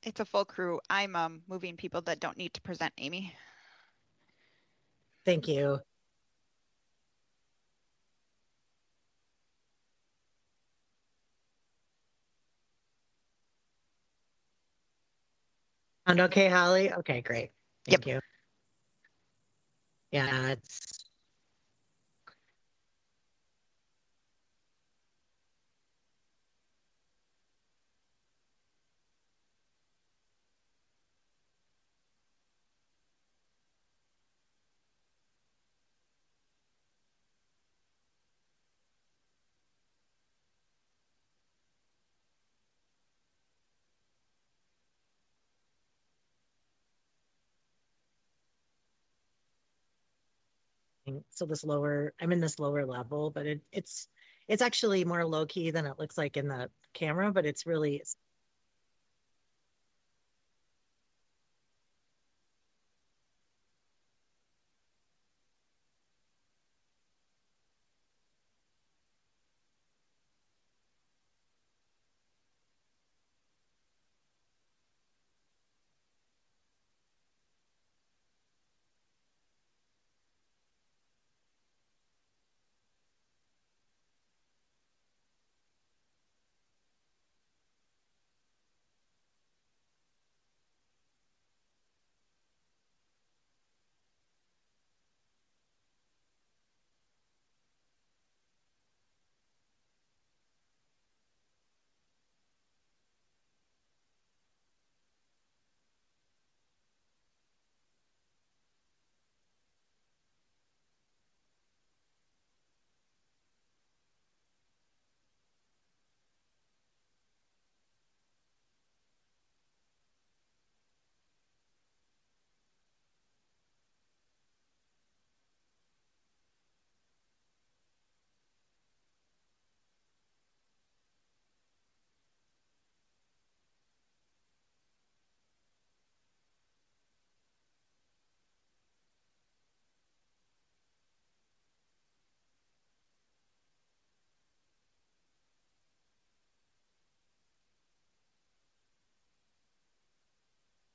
It's a full crew. I'm moving people that don't need to present, Amy. Thank you. Sound okay, Holly? Okay, great. Yep. Thank you. Yeah, it's so this lower, I'm in this lower level, but it's actually more low key than it looks like in the camera, but it's really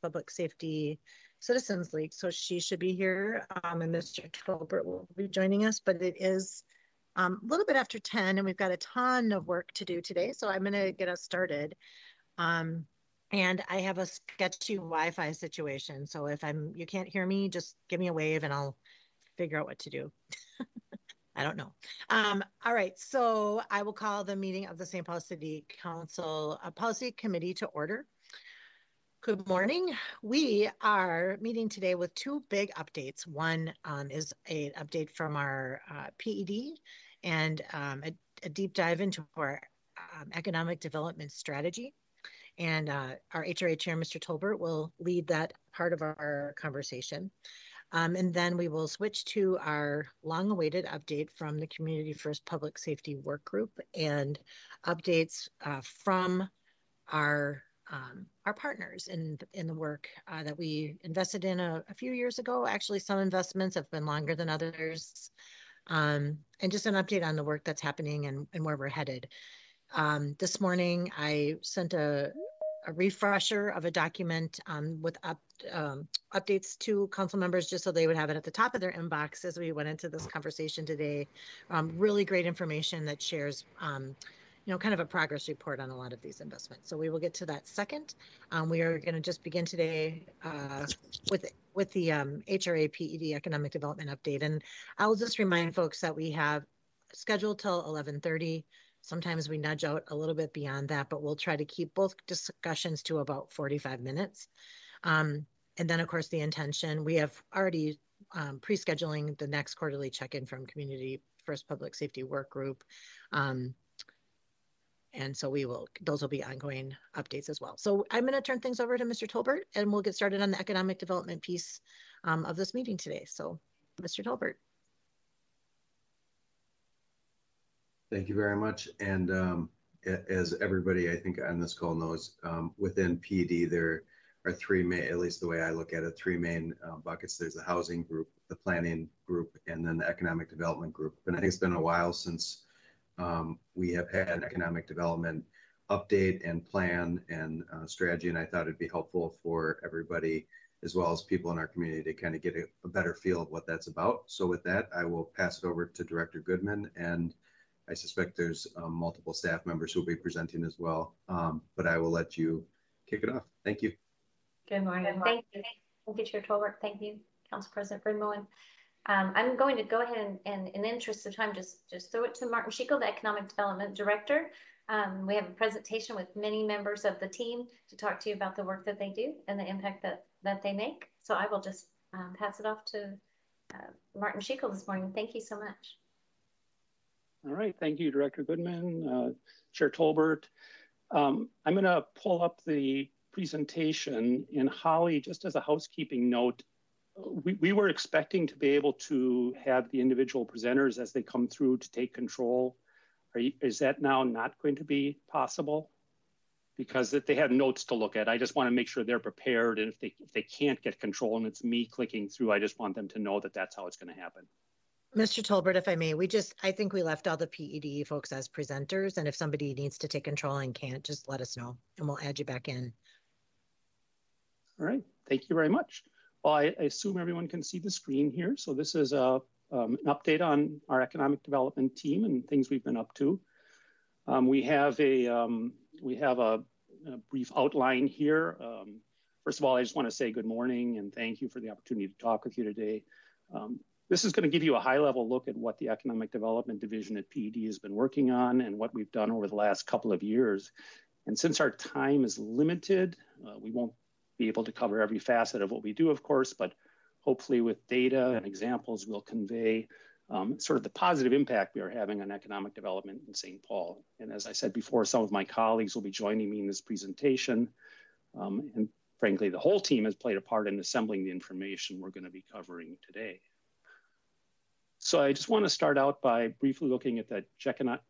Public Safety Citizens League. So she should be here, and Mr. Tolbert will be joining us, but it is a little bit after 10 and we've got a ton of work to do today. So I'm going to get us started. Um, and I have a sketchy Wi-Fi situation. So if you can't hear me, just give me a wave and I'll figure out what to do. I don't know. All right. So I will call the meeting of the St. Paul City Council Policy Committee to order. Good morning. We are meeting today with two big updates. One is an update from our PED and a deep dive into our economic development strategy. And our HRA chair, Mr. Tolbert, will lead that part of our conversation. And then we will switch to our long-awaited update from the Community First Public Safety Work Group and updates from our partners in the work that we invested in a few years ago. Actually, some investments have been longer than others. And just an update on the work that's happening and where we're headed. This morning, I sent a refresher of a document with updates to council members just so they would have it at the top of their inbox as we went into this conversation today. Really great information that shares kind of a progress report on a lot of these investments. So we will get to that second. We are going to just begin today with the HRA PED Economic Development Update. And I'll just remind folks that we have scheduled till 11:30. Sometimes we nudge out a little bit beyond that, but we'll try to keep both discussions to about 45 minutes. And then, of course, the intention, we have already pre-scheduling the next quarterly check-in from Community First Public Safety Work Group. And so those will be ongoing updates as well. So I'm going to turn things over to Mr. Tolbert and we'll get started on the economic development piece of this meeting today. So Mr. Tolbert. Thank you very much. And as everybody I think on this call knows, within PD, there are three main, at least the way I look at it, three main buckets. There's the housing group, the planning group, and then the economic development group. And I think it's been a while since we have had economic development update and plan and strategy. And I thought it'd be helpful for everybody, as well as people in our community, to kind of get a better feel of what that's about. So with that, I will pass it over to Director Goodman, and I suspect there's multiple staff members who will be presenting as well. But I will let you kick it off. Thank you. Good morning. Thank you. Thank you, Chair Tolbert. Thank you, Council President Brimlow. I'm going to go ahead and in the interest of time, just throw it to Martin Schickel, the Economic Development Director. We have a presentation with many members of the team to talk to you about the work that they do and the impact that they make. So I will just pass it off to Martin Schickel this morning. Thank you so much. All right, thank you, Director Goodman, Chair Tolbert. I'm going to pull up the presentation, and Holly, just as a housekeeping note, we were expecting to be able to have the individual presenters as they come through to take control. Is that now not going to be possible? Because if they have notes to look at, I just want to make sure they're prepared, and if they can't get control and it's me clicking through, I just want them to know that that's how it's going to happen. Mr. Tolbert, if I may, I think we left all the PED folks as presenters, and if somebody needs to take control and can't, just let us know and we'll add you back in. All right, thank you very much. Well, I assume everyone can see the screen here. So this is an update on our economic development team and things we've been up to. We have a brief outline here. First of all, I just want to say good morning and thank you for the opportunity to talk with you today. This is going to give you a high-level look at what the Economic Development Division at PED has been working on and what we've done over the last couple of years. And since our time is limited, we won't be able to cover every facet of what we do, of course, but hopefully with data and examples, we'll convey sort of the positive impact we are having on economic development in St. Paul. And as I said before, some of my colleagues will be joining me in this presentation. And frankly, the whole team has played a part in assembling the information we're going to be covering today. So I just want to start out by briefly looking at the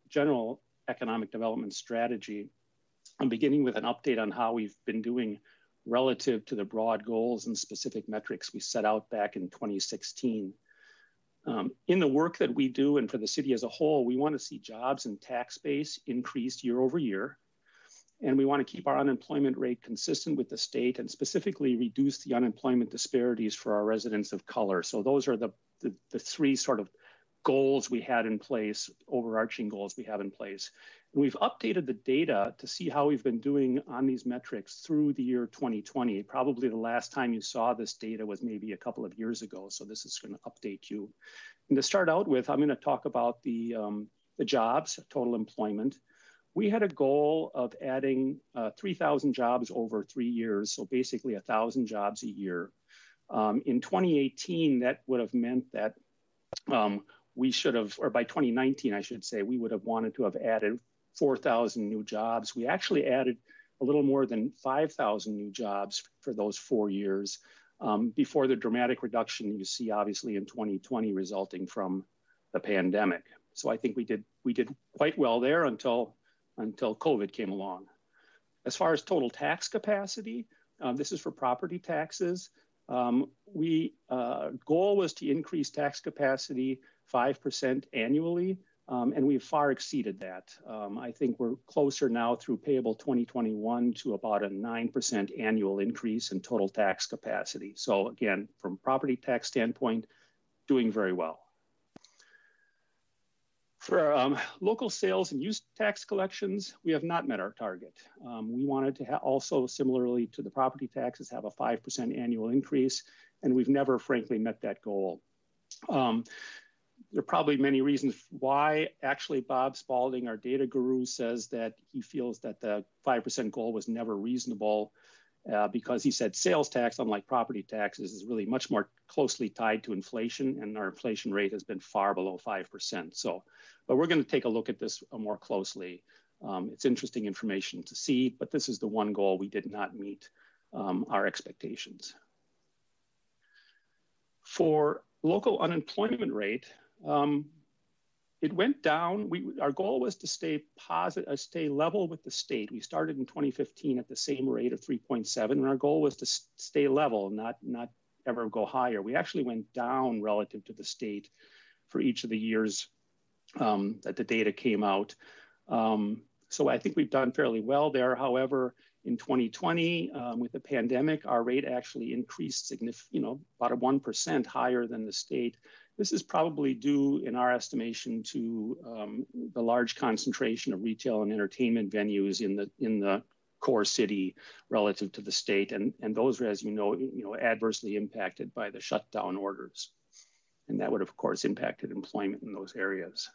general economic development strategy. I'm beginning with an update on how we've been doing relative to the broad goals and specific metrics we set out back in 2016. In the work that we do and for the city as a whole, we want to see jobs and tax base increase year over year. And we want to keep our unemployment rate consistent with the state and specifically reduce the unemployment disparities for our residents of color. So those are the three sort of goals we had in place, overarching goals we have in place. And we've updated the data to see how we've been doing on these metrics through the year 2020. Probably the last time you saw this data was maybe a couple of years ago. So this is going to update you. And to start out with, I'm going to talk about the jobs, total employment. We had a goal of adding 3,000 jobs over 3 years. So basically 1,000 jobs a year. In 2018, that would have meant that we should have, or by 2019, I should say, we would have wanted to have added 4,000 new jobs. We actually added a little more than 5,000 new jobs for those 4 years before the dramatic reduction you see obviously in 2020 resulting from the pandemic. So I think we did quite well there until COVID came along. As far as total tax capacity, this is for property taxes. Goal was to increase tax capacity 5% annually, and we've far exceeded that. I think we're closer now through payable 2021 to about a 9% annual increase in total tax capacity. So again, from property tax standpoint, doing very well. For local sales and use tax collections, we have not met our target. We wanted to also, similarly to the property taxes, have a 5% annual increase, and we've never, frankly, met that goal. There are probably many reasons why. Actually, Bob Spalding, our data guru, says that he feels that the 5% goal was never reasonable because he said sales tax, unlike property taxes, is really much more closely tied to inflation, and our inflation rate has been far below 5%. So, but we're going to take a look at this more closely. It's interesting information to see, but this is the one goal we did not meet our expectations. For local unemployment rate, it went down. Our goal was to stay positive, stay level with the state. We started in 2015 at the same rate of 3.7, and our goal was to stay level, not ever go higher. We actually went down relative to the state for each of the years that the data came out. So I think we've done fairly well there. However, in 2020, with the pandemic, our rate actually increased significantly, about 1% higher than the state. This is probably due, in our estimation, to the large concentration of retail and entertainment venues in the core city relative to the state, and those were, as you know, adversely impacted by the shutdown orders, and that would have, of course, impacted employment in those areas.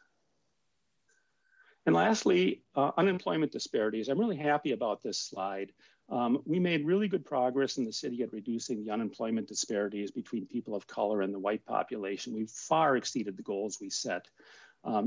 And lastly, unemployment disparities. I'm really happy about this slide. We made really good progress in the city at reducing the unemployment disparities between people of color and the white population. We've far exceeded the goals we set.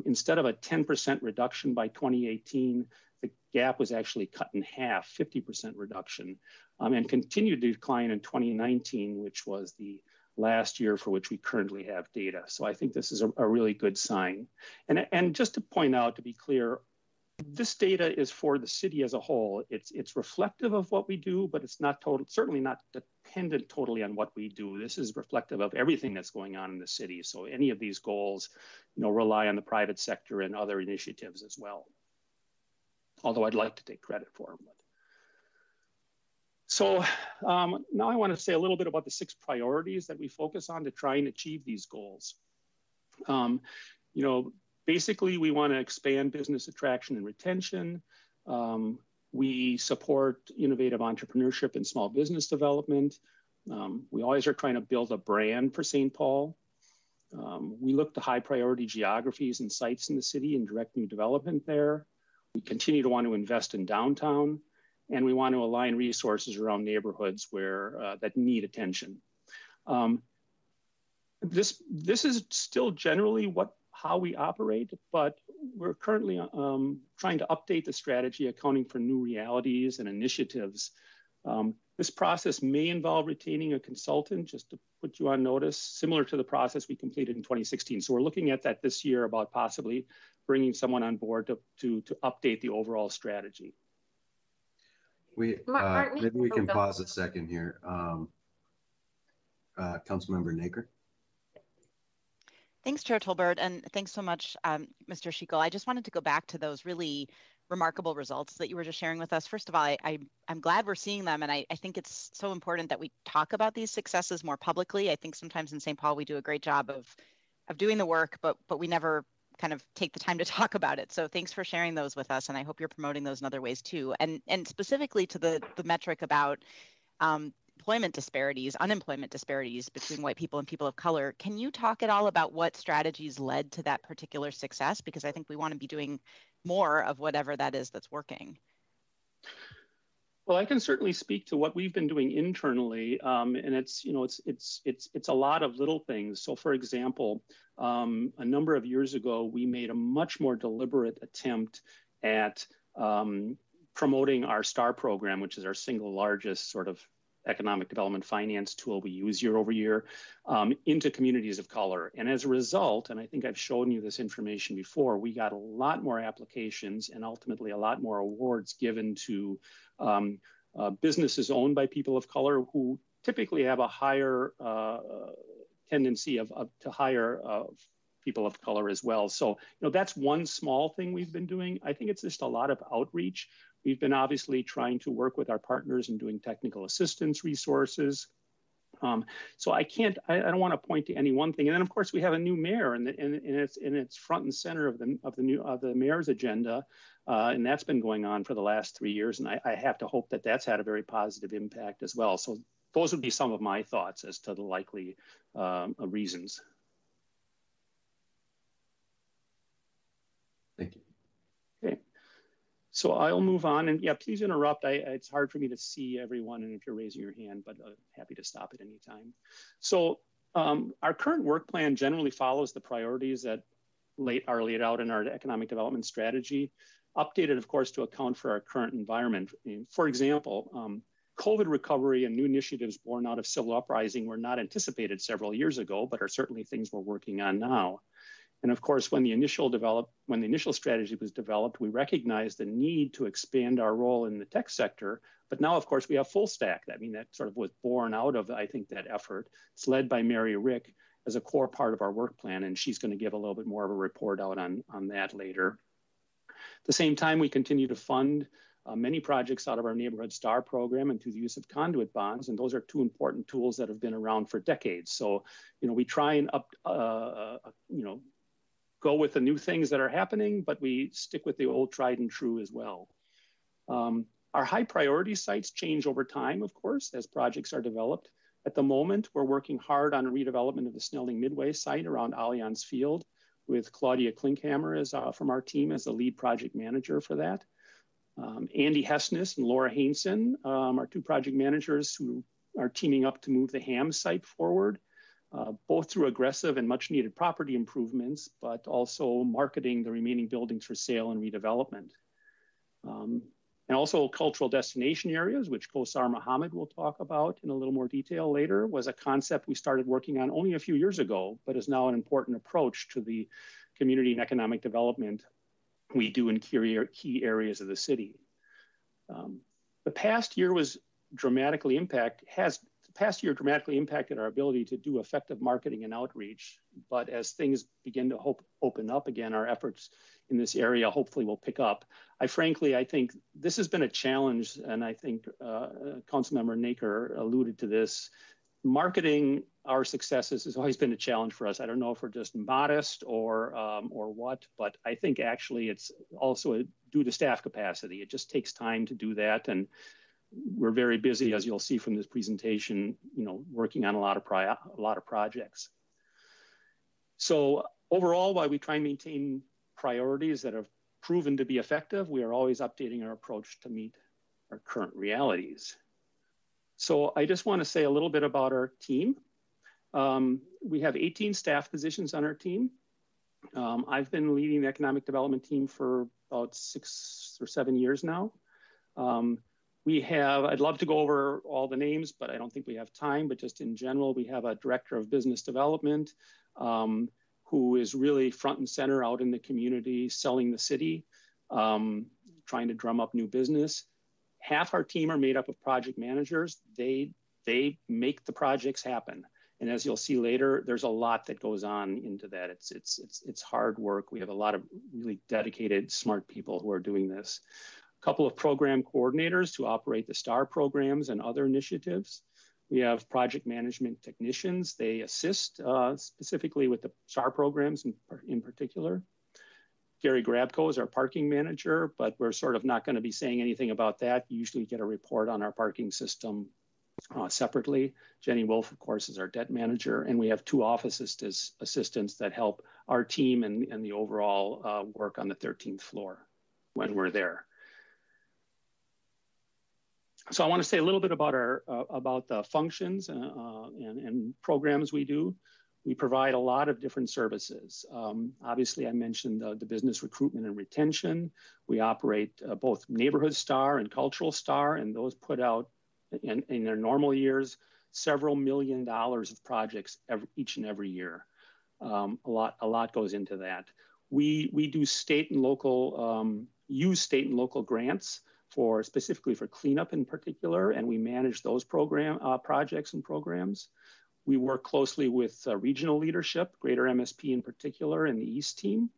Instead of a 10% reduction by 2018, the gap was actually cut in half, 50% reduction, and continued to decline in 2019, which was the last year for which we currently have data. So I think this is a really good sign. And just to point out, to be clear, this data is for the city as a whole. It's reflective of what we do, but it's not certainly not dependent totally on what we do. This is reflective of everything that's going on in the city. So any of these goals, rely on the private sector and other initiatives as well. Although I'd like to take credit for them. So now I want to say a little bit about the 6 priorities that we focus on to try and achieve these goals. Basically, we want to expand business attraction and retention. We support innovative entrepreneurship and small business development. We always are trying to build a brand for St. Paul. We look to high priority geographies and sites in the city and direct new development there. We continue to want to invest in downtown, and we want to align resources around neighborhoods where that need attention. This is still generally how we operate, but we're currently trying to update the strategy, accounting for new realities and initiatives. This process may involve retaining a consultant, just to put you on notice, similar to the process we completed in 2016. So we're looking at that this year about possibly bringing someone on board to update the overall strategy. Maybe we can pause a second here. Councilmember Naker. Thanks, Chair Tolbert, and thanks so much, Mr. Schickel. I just wanted to go back to those really remarkable results that you were just sharing with us. First of all, I'm glad we're seeing them, and I think it's so important that we talk about these successes more publicly. I think sometimes in St. Paul we do a great job of doing the work, but we never kind of take the time to talk about it. So thanks for sharing those with us, and I hope you're promoting those in other ways too. And specifically to the metric about unemployment disparities between white people and people of color, can you talk at all about what strategies led to that particular success? Because I think we want to be doing more of whatever that is that's working. Well, I can certainly speak to what we've been doing internally, and it's a lot of little things. So, for example, a number of years ago, we made a much more deliberate attempt at promoting our STAR program, which is our single largest sort of economic development finance tool we use year over year, into communities of color. And as a result, and I think I've shown you this information before, we got a lot more applications and ultimately a lot more awards given to businesses owned by people of color who typically have a higher tendency to hire people of color as well. So, that's one small thing we've been doing. I think it's just a lot of outreach. We've been obviously trying to work with our partners in doing technical assistance resources. So I don't want to point to any one thing. And then of course we have a new mayor, and it's front and center of the mayor's agenda, and that's been going on for the last 3 years. And I have to hope that that's had a very positive impact as well. So those would be some of my thoughts as to the likely reasons. Thank you. Okay. So I'll move on, and yeah, please interrupt. It's hard for me to see everyone, and if you're raising your hand, but happy to stop at any time. So our current work plan generally follows the priorities that are laid out in our economic development strategy, updated, of course, to account for our current environment. For example, COVID recovery and new initiatives born out of civil uprising were not anticipated several years ago, but are certainly things we're working on now. And of course, when the initial strategy was developed, we recognized the need to expand our role in the tech sector. But now, of course, we have full stack. I mean, that sort of was born out of, I think, that effort. It's led by Mary Rick as a core part of our work plan, and she's going to give a little bit more of a report out on that later. At the same time, we continue to fund many projects out of our Neighborhood Star program and through the use of conduit bonds. And those are two important tools that have been around for decades. So, we try and go with the new things that are happening, but we stick with the old tried and true as well. Our high priority sites change over time, of course, as projects are developed. At the moment, we're working hard on a redevelopment of the Snelling Midway site around Allianz Field with Claudia Klinkhammer from our team as the lead project manager for that. Andy Hessness and Laura Hainson are two project managers who are teaming up to move the Ham site forward, both through aggressive and much needed property improvements, but also marketing the remaining buildings for sale and redevelopment. And also cultural destination areas, which Kosar Mohammed will talk about in a little more detail later, was a concept we started working on only a few years ago, but is now an important approach to the community and economic development we do in key areas of the city. The past year dramatically impacted our ability to do effective marketing and outreach. But as things begin to open up again, our efforts in this area hopefully will pick up. I think this has been a challenge, and I think Councilmember Naker alluded to this. Marketing our successes has always been a challenge for us. I don't know if we're just modest or what, but I think actually it's also due to staff capacity. It just takes time to do that, and we're very busy, as you'll see from this presentation, working on a lot of projects. So overall, while we try and maintain priorities that have proven to be effective, we are always updating our approach to meet our current realities. So I just want to say a little bit about our team. We have 18 staff positions on our team. I've been leading the economic development team for about 6 or 7 years now. I'd love to go over all the names, but I don't think we have time. But just in general, we have a director of business development who is really front and center out in the community, selling the city, trying to drum up new business. Half our team are made up of project managers. They make the projects happen. And as you'll see later, there's a lot that goes on into that. It's hard work. We have a lot of really dedicated, smart people who are doing this. A couple of program coordinators to operate the STAR programs and other initiatives. We have project management technicians. They assist specifically with the STAR programs in particular. Gary Grabko is our parking manager, but we're sort of not going to be saying anything about that. You usually get a report on our parking system separately. Jenny Wolf, of course, is our debt manager, and we have 2 office assistants that help our team and the overall work on the 13th floor when we're there. So I want to say a little bit about the functions and programs we do. We provide a lot of different services. Obviously, I mentioned the business recruitment and retention. We operate both Neighborhood Star and Cultural Star, and those put out in their normal years several $1 million of projects each and every year. A lot goes into that. We do state and local use state and local grants specifically for cleanup in particular, and we manage those projects and programs. We work closely with regional leadership, Greater MSP in particular, and the East team.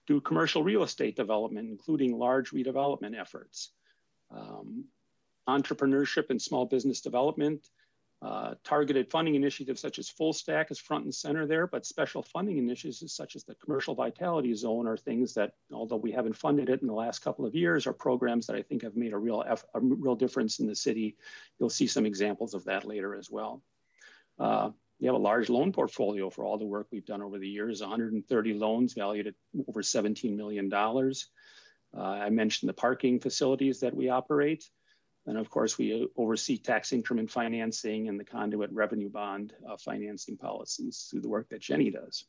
Do commercial real estate development, including large redevelopment efforts. Entrepreneurship and small business development. Targeted funding initiatives such as Full Stack is front and center there, but special funding initiatives such as the Commercial Vitality Zone are things that, although we haven't funded it in the last couple of years, are programs that I think have made a real difference in the city. You'll see some examples of that later as well. We have a large loan portfolio for all the work we've done over the years, 130 loans valued at over $17 million. I mentioned the parking facilities that we operate. And of course, we oversee tax increment financing and the conduit revenue bond financing policies through the work that Jenny does.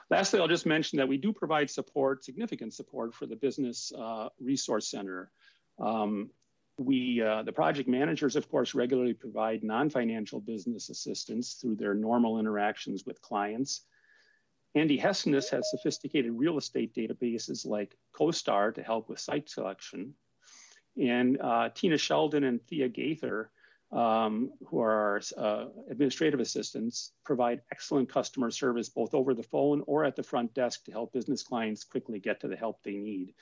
Lastly, I'll just mention that we do provide support, significant support for the Business Resource Center. The project managers, of course, regularly provide non-financial business assistance through their normal interactions with clients. Andy Hessness has sophisticated real estate databases like CoStar to help with site selection. And Tina Sheldon and Thea Gaither who are our administrative assistants, provide excellent customer service both over the phone or at the front desk to help business clients quickly get to the help they need.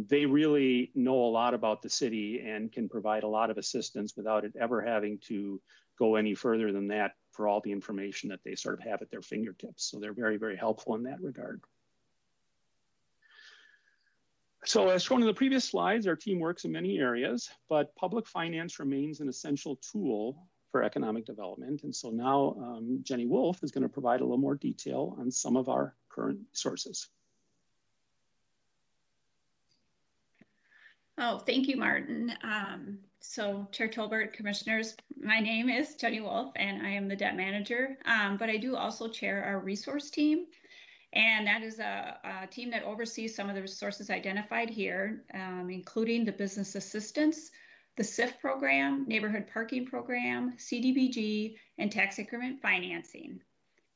They really know a lot about the city and can provide a lot of assistance without it ever having to go any further than that for all the information that they sort of have at their fingertips. So they're very, very helpful in that regard. So as shown in the previous slides, our team works in many areas, but public finance remains an essential tool for economic development. And so now Jenny Wolf is going to provide a little more detail on some of our current sources. Oh, thank you, Martin. So Chair Tolbert, Commissioners, my name is Jenny Wolf and I am the debt manager, but I do also chair our resource team. And that is a team that oversees some of the resources identified here, including the business assistance, the SIF program, neighborhood parking program, CDBG, and tax increment financing.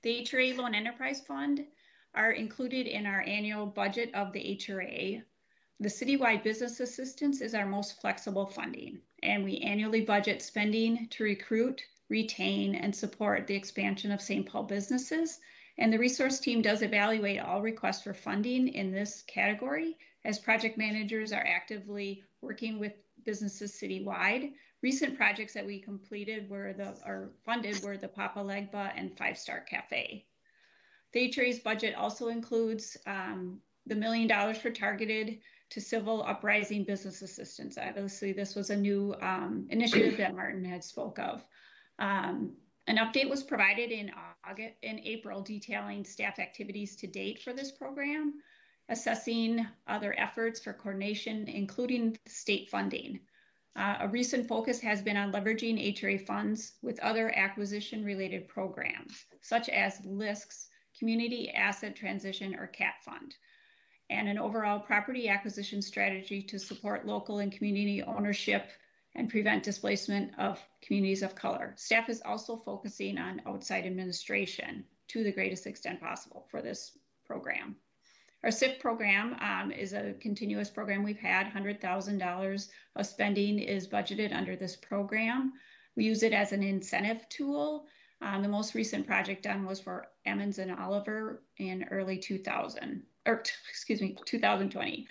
The HRA Loan Enterprise Fund are included in our annual budget of the HRA. The citywide business assistance is our most flexible funding, and we annually budget spending to recruit, retain, and support the expansion of St. Paul businesses. And the resource team does evaluate all requests for funding in this category as project managers are actively working with businesses citywide. Recent projects that we completed or funded were the Papa Legba and 5 Star Cafe. The HRA's budget also includes the $1 million for targeted to civil uprising business assistance. Obviously, this was a new initiative that Martin had spoke of. An update was provided in April detailing staff activities to date for this program, assessing other efforts for coordination, including state funding. A recent focus has been on leveraging HRA funds with other acquisition-related programs, such as LISC's Community Asset Transition or CAT Fund, and an overall property acquisition strategy to support local and community ownership and prevent displacement of communities of color. Staff is also focusing on outside administration to the greatest extent possible for this program. Our SIF program is a continuous program we've had. $100,000 of spending is budgeted under this program. We use it as an incentive tool. The most recent project done was for Emmons and Oliver in early 2020.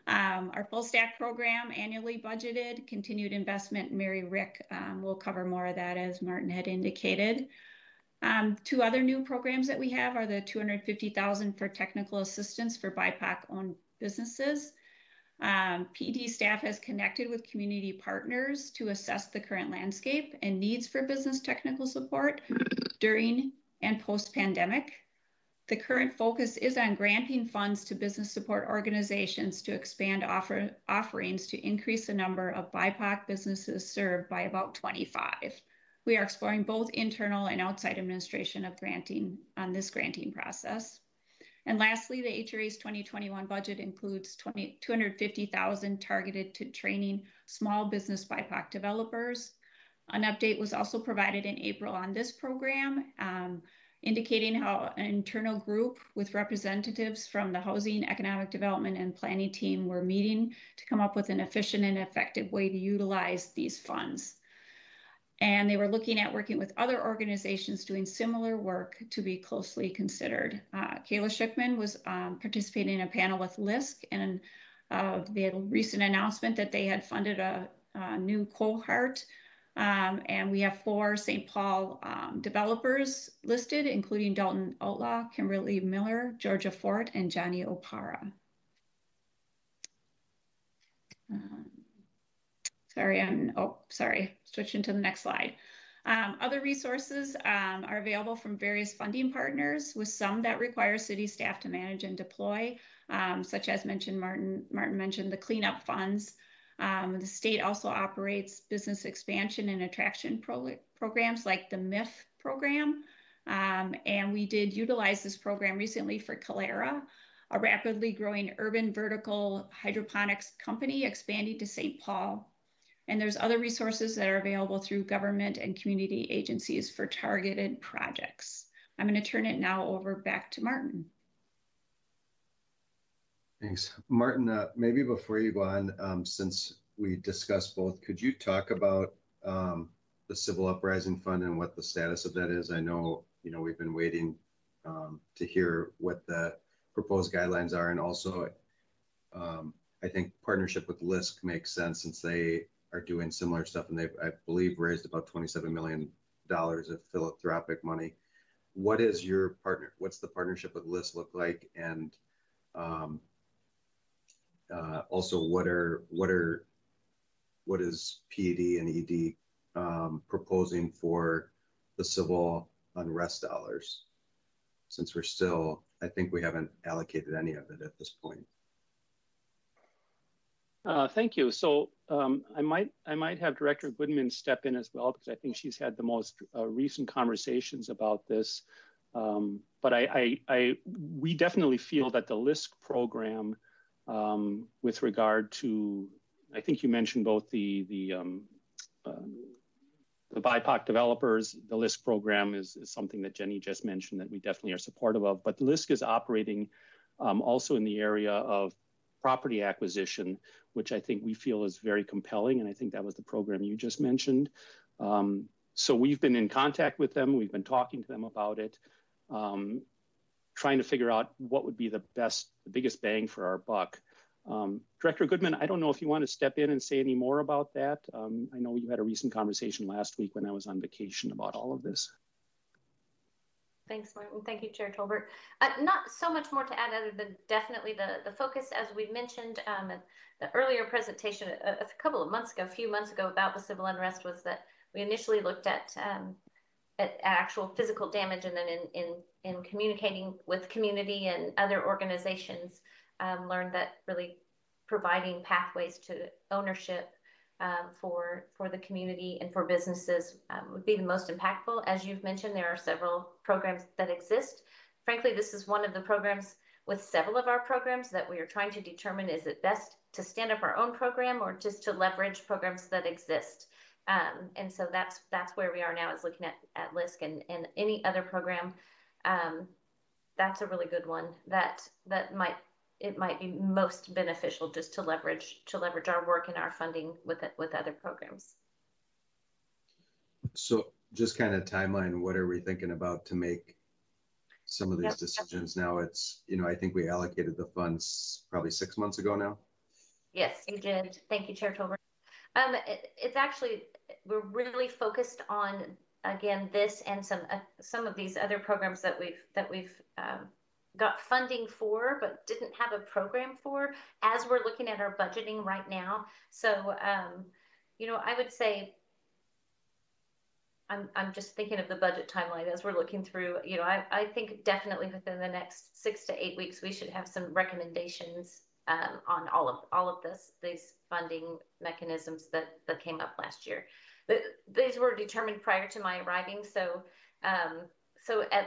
Our full stack program annually budgeted, continued investment, Mary Rick will cover more of that as Martin had indicated. 2 other new programs that we have are the $250,000 for technical assistance for BIPOC-owned businesses. PD staff has connected with community partners to assess the current landscape and needs for business technical support during and post-pandemic. The current focus is on granting funds to business support organizations to expand offerings to increase the number of BIPOC businesses served by about 25. We are exploring both internal and outside administration of granting on this granting process. And lastly, the HRA's 2021 budget includes $250,000 targeted to training small business BIPOC developers. An update was also provided in April on this program, indicating how an internal group with representatives from the Housing, Economic Development, and Planning team were meeting to come up with an efficient and effective way to utilize these funds. And they were looking at working with other organizations doing similar work to be closely considered. Kayla Schickman was participating in a panel with LISC, and they had a recent announcement that they had funded a new cohort. And we have 4 St. Paul developers listed, including Dalton Outlaw, Kimberly Miller, Georgia Fort, and Johnny Opara. Switching to the next slide. Other resources are available from various funding partners, with some that require city staff to manage and deploy, such as Martin mentioned the cleanup funds. The state also operates business expansion and attraction programs like the MIF program. And we did utilize this program recently for Calera, a rapidly growing urban vertical hydroponics company expanding to St. Paul. And there's other resources that are available through government and community agencies for targeted projects. I'm going to turn it now over back to Martin. Thanks. Martin, maybe before you go on, since we discussed both, could you talk about the Civil Uprising Fund and what the status of that is? I know, we've been waiting to hear what the proposed guidelines are, and also I think partnership with LISC makes sense since they are doing similar stuff, and they've, I believe, raised about $27 million of philanthropic money. What is your partner? What's the partnership with LISC look like? And also, what is PED and ED proposing for the civil unrest dollars? Since we're still, I think we haven't allocated any of it at this point. Thank you. So I might have Director Goodman step in as well, because I think she's had the most recent conversations about this. But we definitely feel that the LISC program, with regard to, I think you mentioned both the BIPOC developers, the LISC program is something that Jenny just mentioned that we definitely are supportive of. But LISC is operating also in the area of property acquisition, which I think we feel is very compelling. And I think that was the program you just mentioned. So we've been in contact with them. We've been talking to them about it, trying to figure out what would be the biggest bang for our buck. Director Goodman, I don't know if you want to step in and say any more about that. I know you had a recent conversation last week when I was on vacation about all of this. Thanks, Martin. Thank you, Chair Tolbert. Not so much more to add other than definitely the focus, as we mentioned in the earlier presentation a few months ago about the civil unrest, was that we initially looked at actual physical damage, and then in communicating with community and other organizations, learned that really providing pathways to ownership for the community and for businesses would be the most impactful. As you've mentioned, there are several programs that exist. Frankly, this is one of the programs with several of our programs that we are trying to determine, is it best to stand up our own program or just to leverage programs that exist? And so that's where we are now, is looking at LISC and any other program. That's a really good one that might be most beneficial just to leverage our work and our funding with other programs. So just kind of timeline, what are we thinking about to make some of these decisions now? It's, I think we allocated the funds probably 6 months ago now. Yes, you did. Thank you, Chair Tolbert. It's actually, we're really focused on, again, this and some of these other programs that we've got funding for, but didn't have a program for, as we're looking at our budgeting right now. So, I would say, I'm just thinking of the budget timeline as we're looking through. I think definitely within the next 6 to 8 weeks, we should have some recommendations on all of these funding mechanisms that came up last year. These were determined prior to my arriving, so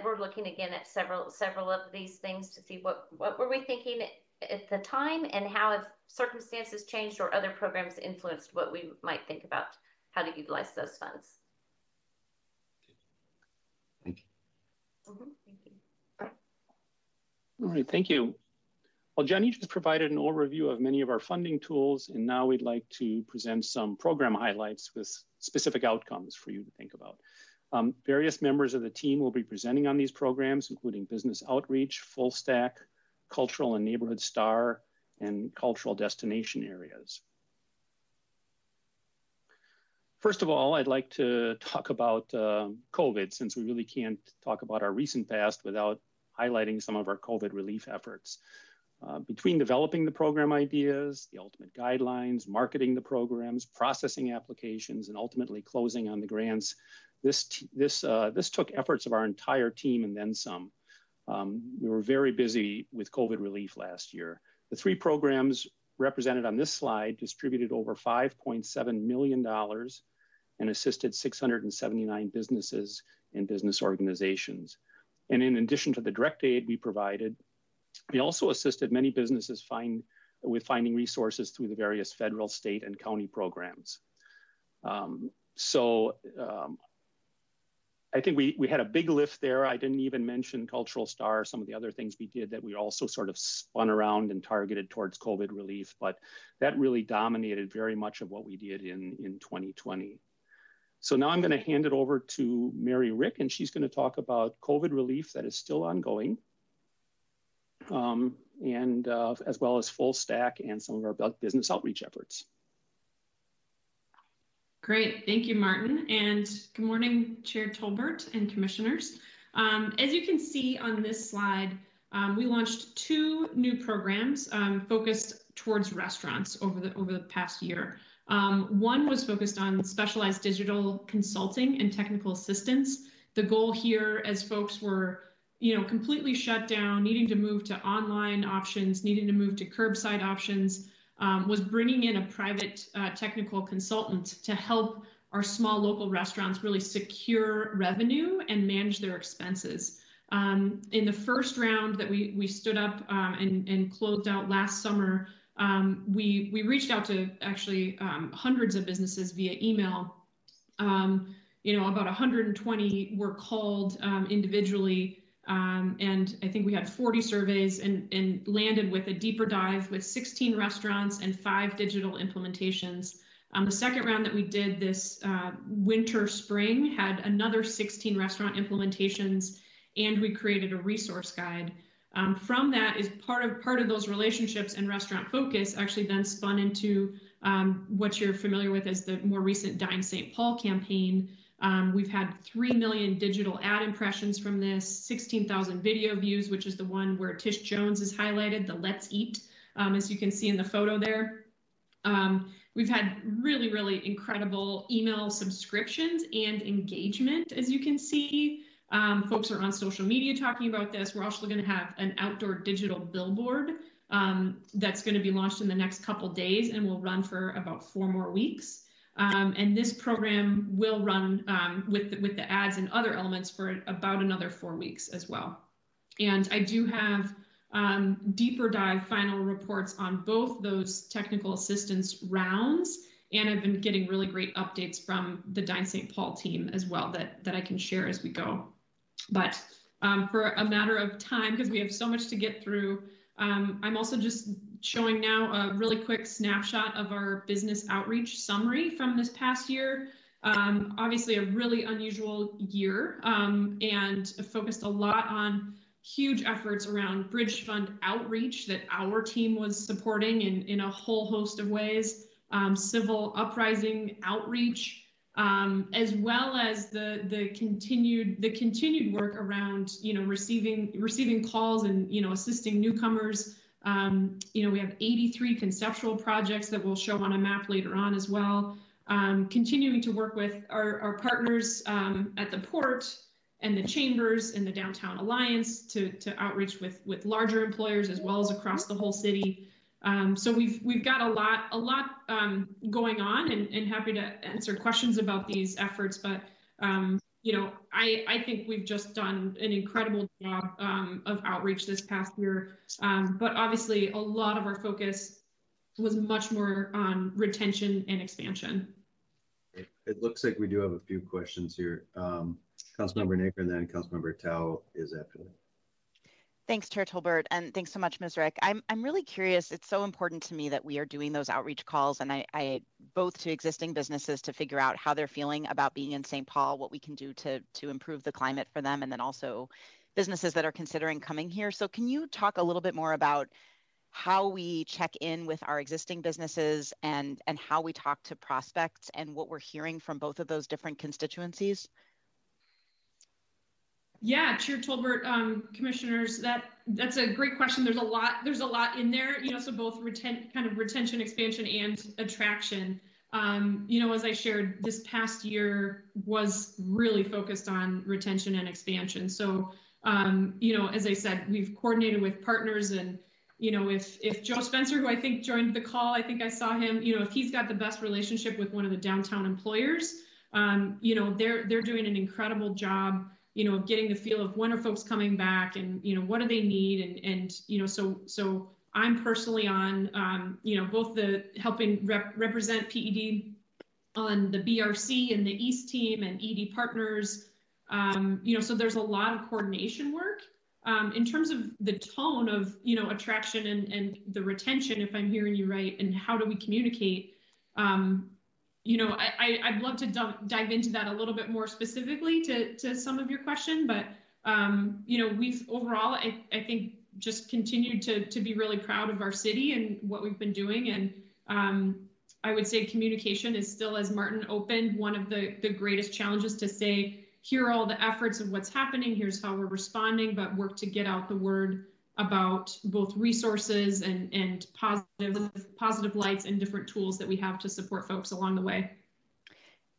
we're looking again at several of these things to see what were we thinking at the time, and how have circumstances changed or other programs influenced what we might think about how to utilize those funds. Thank you. Mm-hmm. Thank you. All right, thank you. Well, Jenny just provided an overview of many of our funding tools, and now we'd like to present some program highlights with specific outcomes for you to think about. Various members of the team will be presenting on these programs, including business outreach, full stack, cultural and neighborhood star, and cultural destination areas. First of all, I'd like to talk about COVID, since we really can't talk about our recent past without highlighting some of our COVID relief efforts. Between developing the program ideas, the ultimate guidelines, marketing the programs, processing applications, and ultimately closing on the grants, this took efforts of our entire team and then some. We were very busy with COVID relief last year. The 3 programs represented on this slide distributed over $5.7 million and assisted 679 businesses and business organizations. And in addition to the direct aid we provided, we also assisted many businesses with finding resources through the various federal, state, and county programs. I think we had a big lift there. I didn't even mention Cultural Star, some of the other things we did that we also sort of spun around and targeted towards COVID relief, but that really dominated very much of what we did in 2020. So now I'm going to hand it over to Mary Rick, and she's going to talk about COVID relief that is still ongoing, and as well as full stack and some of our business outreach efforts. Great, thank you, Martin, and good morning, Chair Tolbert and commissioners. As you can see on this slide, we launched 2 new programs focused towards restaurants over the past year. One was focused on specialized digital consulting and technical assistance. The goal here, as folks were, completely shut down, needing to move to online options, needing to move to curbside options, was bringing in a private technical consultant to help our small local restaurants really secure revenue and manage their expenses. In the first round that we stood up and closed out last summer, we reached out to actually hundreds of businesses via email. About 120 were called individually. And I think we had 40 surveys and landed with a deeper dive with 16 restaurants and 5 digital implementations. The second round that we did this winter spring had another 16 restaurant implementations, and we created a resource guide. From that is part of those relationships and restaurant focus actually then spun into what you're familiar with as the more recent Dine St. Paul campaign. We've had 3 million digital ad impressions from this, 16,000 video views, which is the one where Tish Jones is highlighted, the Let's Eat, as you can see in the photo there. We've had really, really incredible email subscriptions and engagement, as you can see. Folks are on social media talking about this. We're also going to have an outdoor digital billboard that's going to be launched in the next couple days and will run for about 4 more weeks. And this program will run with the ads and other elements for about another 4 weeks as well. And I do have deeper dive final reports on both those technical assistance rounds, and I've been getting really great updates from the Dine St. Paul team as well that I can share as we go. But for a matter of time, because we have so much to get through, I'm also just showing now a really quick snapshot of our business outreach summary from this past year. Obviously a really unusual year, and focused a lot on huge efforts around bridge fund outreach that our team was supporting in a whole host of ways, civil uprising outreach, as well as the continued work around receiving calls and assisting newcomers. We have 83 conceptual projects that we'll show on a map later on as well. Continuing to work with our partners at the port and the chambers and the Downtown Alliance to outreach with larger employers as well as across the whole city. So we've got a lot going on, and happy to answer questions about these efforts. But I think we've just done an incredible job of outreach this past year. But obviously, a lot of our focus was much more on retention and expansion. It looks like we do have a few questions here. Councilmember Naker, and then Councilmember Tao is after that. Thanks, Chair Tolbert, and thanks so much, Ms. Rick. I'm really curious. It's so important to me that we are doing those outreach calls, and I both to existing businesses to figure out how they're feeling about being in St. Paul, what we can do to improve the climate for them, and then also businesses that are considering coming here. So can you talk a little bit more about how we check in with our existing businesses and how we talk to prospects and what we're hearing from both of those different constituencies? Yeah, Chair Tolbert, commissioners, that's a great question. There's a lot in there, so both retention, expansion, and attraction. As I shared, this past year was really focused on retention and expansion. So, as I said, we've coordinated with partners, and if Joe Spencer, who I think joined the call, I think I saw him, if he's got the best relationship with one of the downtown employers, they're doing an incredible job of getting the feel of when are folks coming back, and what do they need, and so I'm personally on both the helping represent PED on the BRC and the East team and ED partners, so there's a lot of coordination work in terms of the tone of attraction and the retention, if I'm hearing you right, and how do we communicate. you know, I'd love to dive into that a little bit more specifically to some of your question, but you know, we've overall, I think, just continued to be really proud of our city and what we've been doing. And I would say communication is still, as Martin opened, one of the greatest challenges, to say, here are all the efforts of what's happening, here's how we're responding, but work to get out the word about both resources and positive lights and different tools that we have to support folks along the way.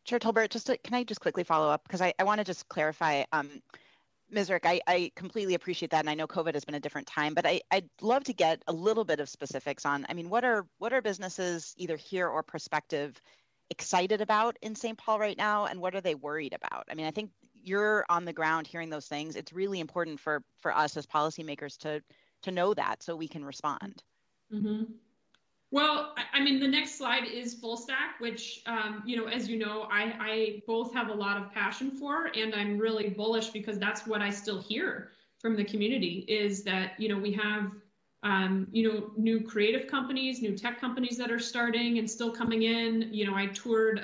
Chair Tolbert, can I just quickly follow up? Because I want to just clarify, Ms. Rick, I completely appreciate that, and I know COVID has been a different time, but I'd love to get a little bit of specifics on, I mean, what are businesses, either here or prospective, excited about in St. Paul right now, and what are they worried about? I mean, I think you're on the ground hearing those things. It's really important for us as policymakers to know that so we can respond. Mm-hmm. Well, I mean, the next slide is full stack, which, you know, as you know, I both have a lot of passion for, and I'm really bullish because that's what I still hear from the community, is that, you know, we have, you know, new creative companies, new tech companies that are starting and still coming in. You know, I toured,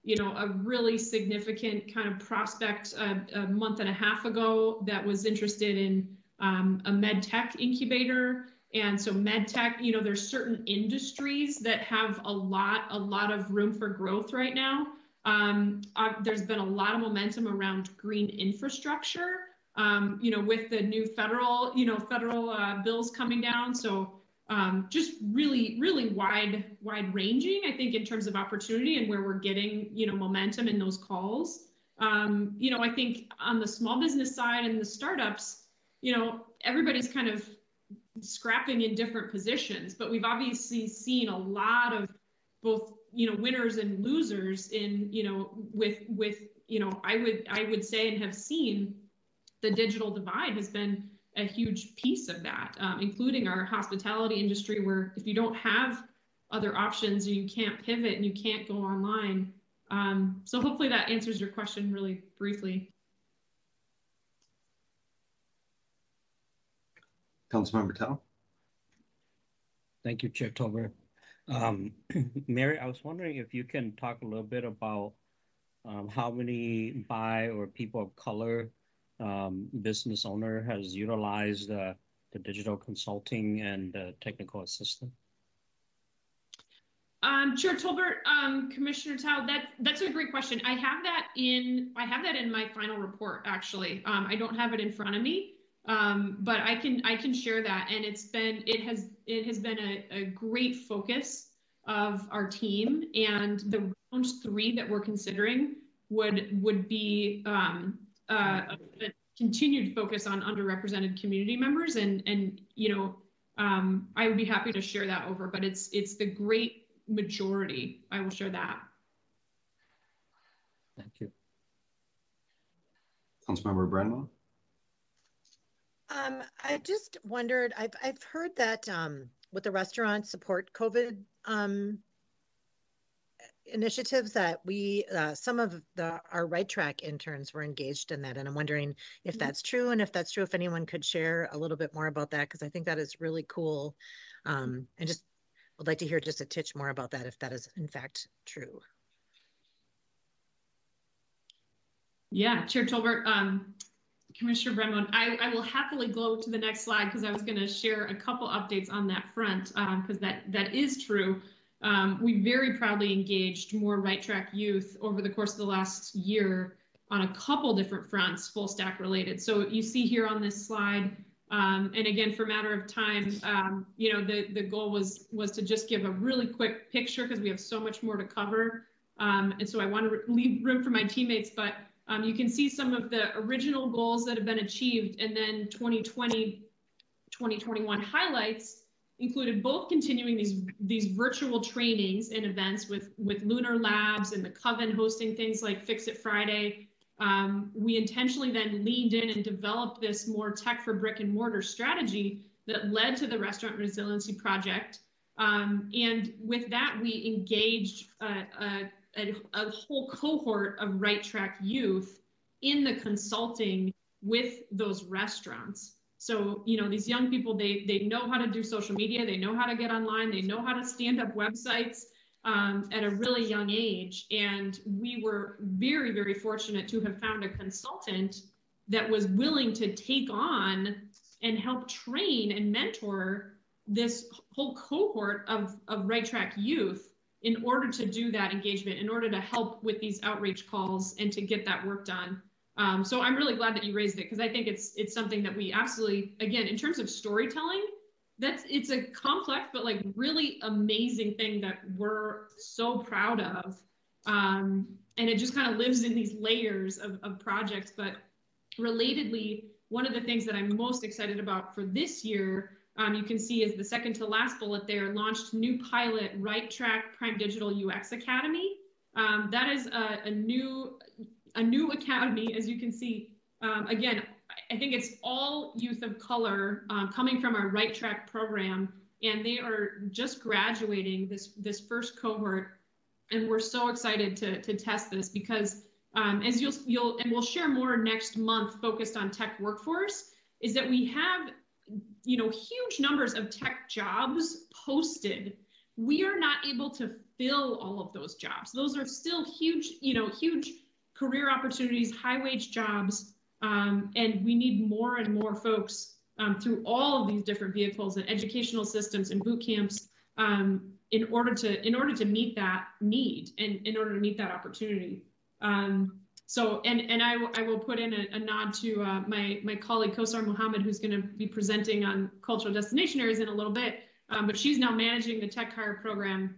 you know, a really significant kind of prospect a month and a half ago that was interested in a med tech incubator. And so med tech, you know, there's certain industries that have a lot of room for growth right now. There's been a lot of momentum around green infrastructure, you know, with the new federal bills coming down. So just really wide ranging, I think, in terms of opportunity and where we're getting, you know, momentum in those calls. You know, I think on the small business side and the startups, you know, everybody's kind of scrapping in different positions, but we've obviously seen a lot of both, you know, winners and losers in, you know, with, you know, I would say and have seen the digital divide has been a huge piece of that, including our hospitality industry, where if you don't have other options, you can't pivot and you can't go online. So hopefully that answers your question really briefly. Councilmember Tao. Thank you, Chair Tolbert. Mary, I was wondering if you can talk a little bit about how many BI or people of color business owner has utilized the digital consulting and technical assistant? Chair Tolbert, Commissioner Tao, that's a great question. I have that in my final report, actually. I don't have it in front of me. But I can share that, and it has been a great focus of our team, and the round 3 that we're considering would be a continued focus on underrepresented community members, and you know, I would be happy to share that over, but it's the great majority. I will share that. Thank you. Councilmember Brennan. I just wondered, I've heard that with the restaurant support COVID initiatives that some of our Right Track interns were engaged in that, and I'm wondering if that's true, and if anyone could share a little bit more about that, because I think that is really cool, and just would like to hear just a titch more about that, if that is in fact true. Yeah, Chair Tolbert, Commissioner Bremont, I will happily go to the next slide, because I was going to share a couple updates on that front, because that is true. We very proudly engaged more Right Track youth over the course of the last year on a couple different fronts, full stack related. So you see here on this slide, and again, for matter of time, you know, the goal was to just give a really quick picture, because we have so much more to cover. And so I want to leave room for my teammates, but you can see some of the original goals that have been achieved, and then 2020, 2021 highlights included both continuing these virtual trainings and events with Lunar Labs and the Coven hosting things like Fix It Friday. We intentionally then leaned in and developed this more tech for brick and mortar strategy that led to the Restaurant Resiliency Project. And with that, we engaged a whole cohort of Right Track youth in the consulting with those restaurants. So, you know, these young people, they know how to do social media, they know how to get online, they know how to stand up websites. at a really young age. And we were very, very fortunate to have found a consultant that was willing to take on and help train and mentor this whole cohort of Right Track youth in order to do that engagement, in order to help with these outreach calls and to get that work done. So I'm really glad that you raised it, because I think it's something that we absolutely, again, in terms of storytelling, it's a complex but like really amazing thing that we're so proud of. And it just kind of lives in these layers of projects. But relatedly, one of the things that I'm most excited about for this year, you can see is the second to last bullet there, launched new pilot Right Track Prime Digital UX Academy. That is a new academy, as you can see. Again, I think it's all youth of color coming from our Right Track program, and they are just graduating this first cohort. And we're so excited to test this, because as you'll and we'll share more next month focused on tech workforce, is that we have huge numbers of tech jobs posted. We are not able to fill all of those jobs. Those are still huge career opportunities, high wage jobs, and we need more and more folks through all of these different vehicles and educational systems and boot camps in order to meet that need and in order to meet that opportunity. So I will put in a nod to my colleague Kosar Muhammad, who's going to be presenting on cultural destination areas in a little bit, but she's now managing the Tech Hire program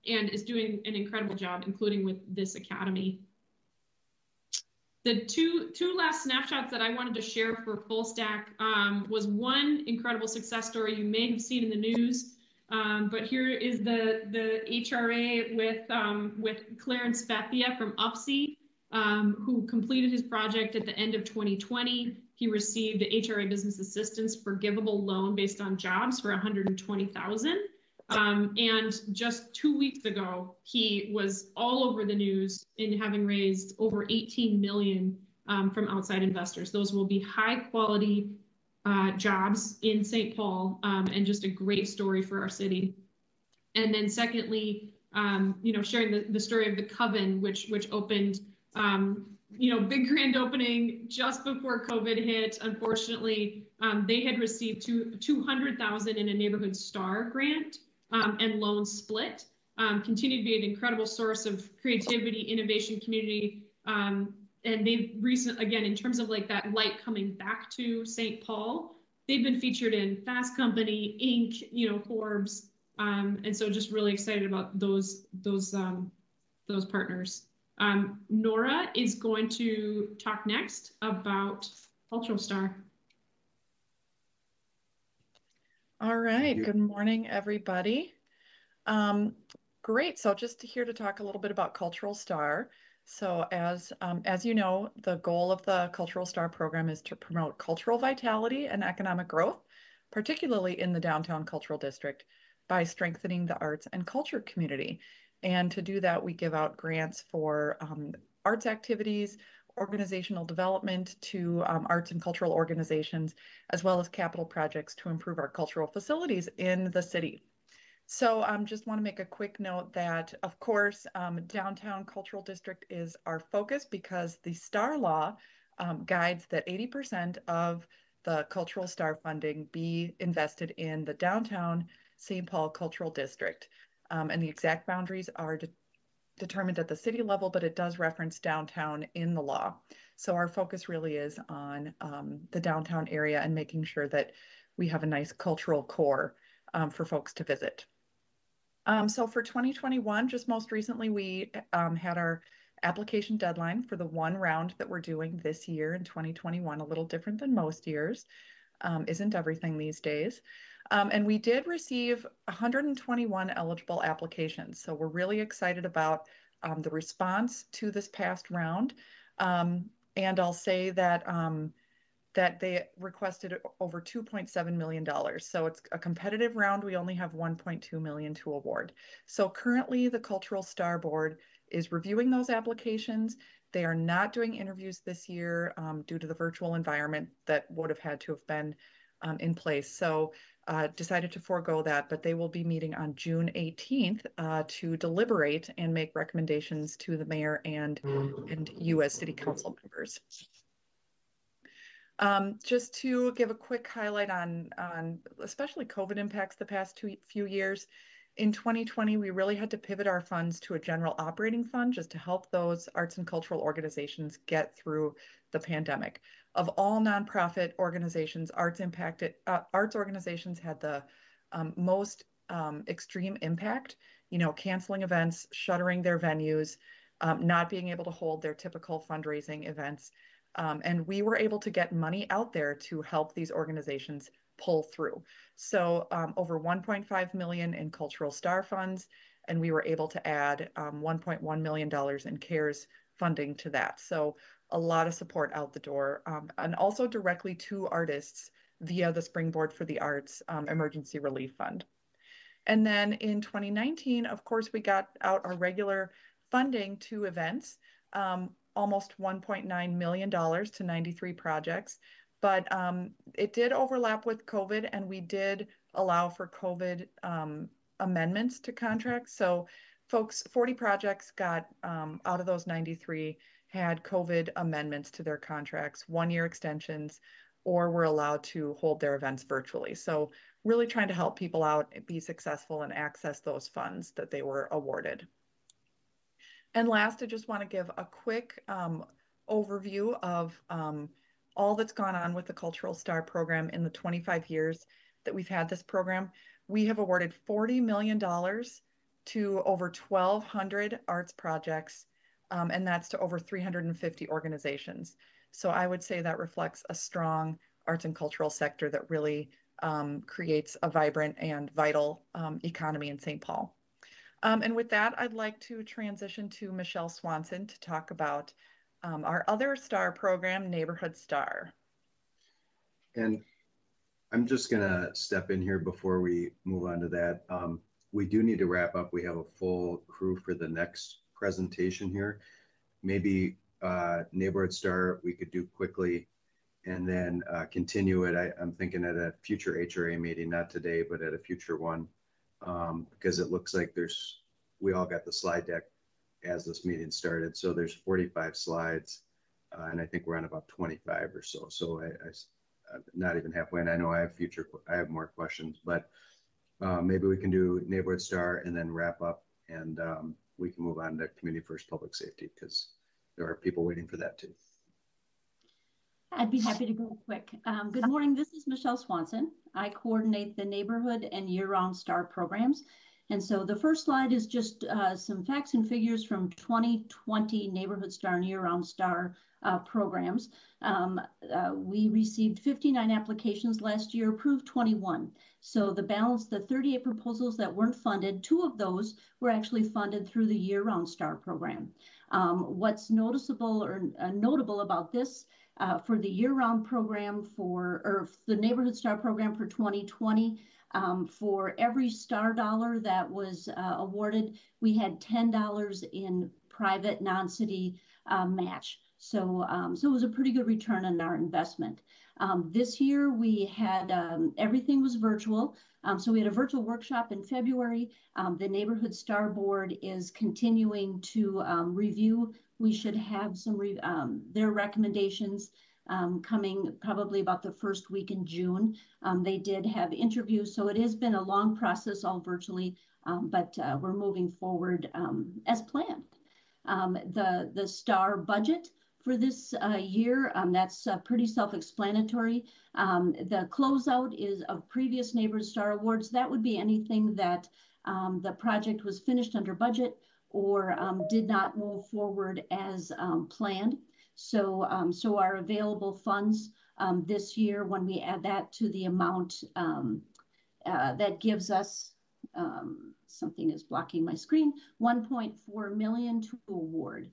and is doing an incredible job, including with this academy. The two last snapshots that I wanted to share for Full Stack was one incredible success story you may have seen in the news, but here is the HRA with Clarence Bethia from UPSI, who completed his project at the end of 2020. He received the HRA Business Assistance Forgivable Loan based on jobs for $120,000. And just 2 weeks ago, he was all over the news in having raised over 18 million from outside investors. Those will be high quality jobs in St. Paul, and just a great story for our city. And then secondly, sharing the story of the Coven, which opened, big grand opening just before COVID hit. Unfortunately, they had received $200,000 in a Neighborhood Star grant. And loan split, continue to be an incredible source of creativity, innovation, community. And they've again, in terms of like that light coming back to St. Paul, they've been featured in Fast Company, Inc., Forbes. And so just really excited about those partners. Nora is going to talk next about Cultural Star. All right, good morning, everybody. Great, so just here to talk a little bit about Cultural Star. So as you know, the goal of the Cultural Star program is to promote cultural vitality and economic growth, particularly in the downtown cultural district, by strengthening the arts and culture community. And to do that, we give out grants for arts activities, organizational development to arts and cultural organizations, as well as capital projects to improve our cultural facilities in the city. So just want to make a quick note that, of course, downtown cultural district is our focus, because the STAR law guides that 80% of the Cultural Star funding be invested in the downtown St. Paul cultural district. And the exact boundaries are determined at the city level, but it does reference downtown in the law. So our focus really is on the downtown area and making sure that we have a nice cultural core for folks to visit. So for 2021, just most recently, we had our application deadline for the one round that we're doing this year in 2021, a little different than most years. Isn't everything these days. And we did receive 121 eligible applications. So we're really excited about the response to this past round. And I'll say that that they requested over $2.7 million. So it's a competitive round. We only have $1.2 million to award. So currently the Cultural Star Board is reviewing those applications. They are not doing interviews this year due to the virtual environment that would have had to have been in place. So decided to forego that, but they will be meeting on June 18th to deliberate and make recommendations to the mayor and you as city council members. Just to give a quick highlight on especially COVID impacts the past few years. In 2020, we really had to pivot our funds to a general operating fund just to help those arts and cultural organizations get through the pandemic. Of all nonprofit organizations, arts organizations had the most extreme impact, you know, canceling events, shuttering their venues, not being able to hold their typical fundraising events. And we were able to get money out there to help these organizations pull through. So over 1.5 million in cultural star funds, and we were able to add $1.1 million in CARES funding to that. So a lot of support out the door, and also directly to artists via the Springboard for the Arts Emergency Relief Fund. And then in 2019, of course, we got out our regular funding to events, almost $1.9 million to 93 projects. But it did overlap with COVID, and we did allow for COVID amendments to contracts. So folks, 40 projects got out of those 93 had COVID amendments to their contracts, 1-year extensions, or were allowed to hold their events virtually. So really trying to help people out, be successful, and access those funds that they were awarded. And last, I just want to give a quick overview of all that's gone on with the Cultural Star program in the 25 years that we've had this program. We have awarded $40 million to over 1,200 arts projects, and that's to over 350 organizations. So I would say that reflects a strong arts and cultural sector that really creates a vibrant and vital economy in St. Paul. And with that, I'd like to transition to Michelle Swanson to talk about our other STAR program, Neighborhood Star. And I'm just gonna step in here before we move on to that. We do need to wrap up. We have a full crew for the next presentation here. Maybe Neighborhood Star we could do quickly and then continue it. I'm thinking at a future HRA meeting, not today, but at a future one, because it looks like we all got the slide deck as this meeting started. So there's 45 slides, and I think we're on about 25 or so. So I'm not even halfway, and I know I have more questions, but maybe we can do Neighborhood Star and then wrap up, and we can move on to Community First Public Safety, because there are people waiting for that too. I'd be happy to go quick. Good morning, this is Michelle Swanson. I coordinate the neighborhood and year-round STAR programs. And so the first slide is just some facts and figures from 2020 Neighborhood Star and Year-Round STAR programs. We received 59 applications last year, approved 21. So the balance, the 38 proposals that weren't funded, 2 of those were actually funded through the Year-Round STAR program. What's noticeable or notable about this for the year-round program or the Neighborhood Star program for 2020, for every STAR dollar that was awarded, we had $10 in private non-city match. So it was a pretty good return on our investment. This year we had, everything was virtual. So we had a virtual workshop in February. The Neighborhood Star Board is continuing to review. We should have some their recommendations coming probably about the first week in June. They did have interviews, so it has been a long process, all virtually, but we're moving forward as planned. The STAR budget for this year, that's pretty self-explanatory. The closeout is of previous Neighborhood Star Awards. That would be anything that the project was finished under budget or did not move forward as planned. So our available funds this year, when we add that to the amount that gives us, something is blocking my screen, 1.4 million to award.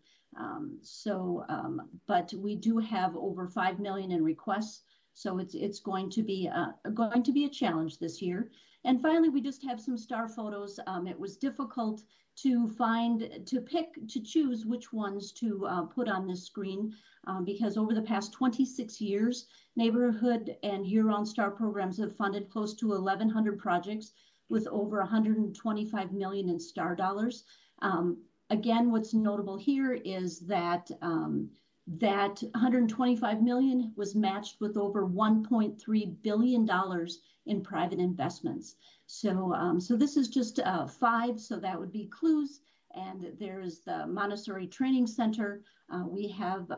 But we do have over 5 million in requests, so it's going to be a challenge this year. And finally, we just have some star photos. It was difficult to choose which ones to put on this screen because over the past 26 years, neighborhood and year-round star programs have funded close to 1,100 projects with over 125 million in star dollars. Again, what's notable here is that that 125 million was matched with over $1.3 billion in private investments. So, so this is just 5, so that would be clues. And there is the Montessori Training Center. We have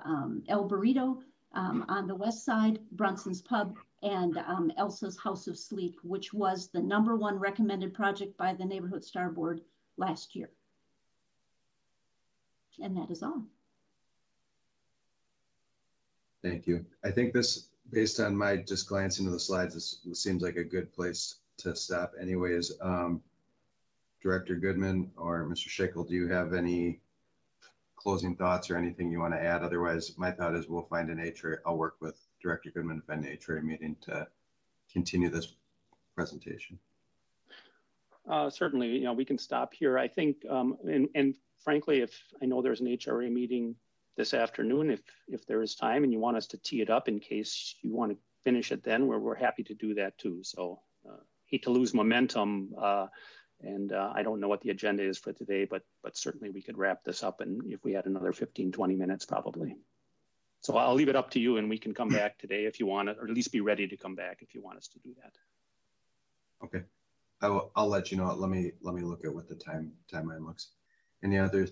El Burrito on the west side, Brunson's Pub, and Elsa's House of Sleep, which was the #1 recommended project by the Neighborhood Star Board last year. And that is all. Thank you. I think this, based on my just glancing at the slides, this seems like a good place to stop anyways. Director Goodman or Mr. Schickel, do you have any closing thoughts or anything you want to add? Otherwise, my thought is we'll find an HRA. I'll work with Director Goodman to find an HRA meeting to continue this presentation. Certainly, you know, we can stop here. I think, and frankly, if I know there's an HRA meeting this afternoon, if there is time and you want us to tee it up in case you want to finish it then, we're happy to do that too. So hate to lose momentum, and I don't know what the agenda is for today, but certainly we could wrap this up, and if we had another 15, 20 minutes probably. So I'll leave it up to you, and we can come back today if you want to, or at least be ready to come back if you want us to do that. Okay, I'll let you know. Let me look at what the timeline looks. Any other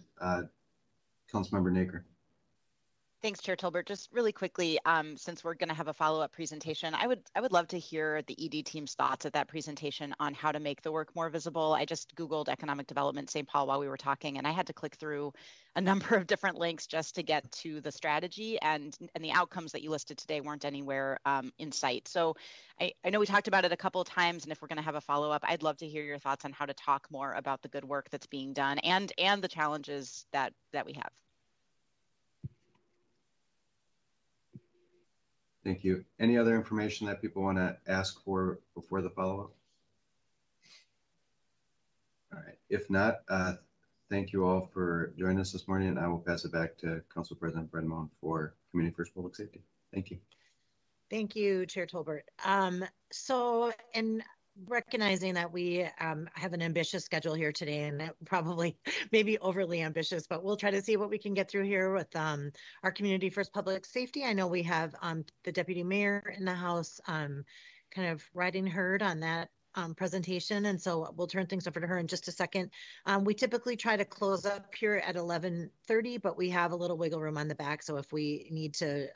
Councilmember Naker? Thanks, Chair Tolbert. Just really quickly, since we're going to have a follow-up presentation, I would love to hear the ED team's thoughts at that presentation on how to make the work more visible. I just Googled economic development St. Paul while we were talking, and I had to click through a number of different links just to get to the strategy, and the outcomes that you listed today weren't anywhere in sight. So I know we talked about it a couple of times, and if we're going to have a follow-up, I'd love to hear your thoughts on how to talk more about the good work that's being done and the challenges that we have. Thank you. Any other information that people want to ask for before the follow-up? All right. If not, thank you all for joining us this morning, and I will pass it back to Council President Brennan for Community First Public Safety. Thank you. Thank you, Chair Tolbert. So in recognizing that we have an ambitious schedule here today, and that probably maybe overly ambitious, but we'll try to see what we can get through here with our Community First Public Safety. I know we have the Deputy Mayor in the House kind of riding herd on that presentation, and so we'll turn things over to her in just a second. We typically try to close up here at 11:30, but we have a little wiggle room on the back, so if we need to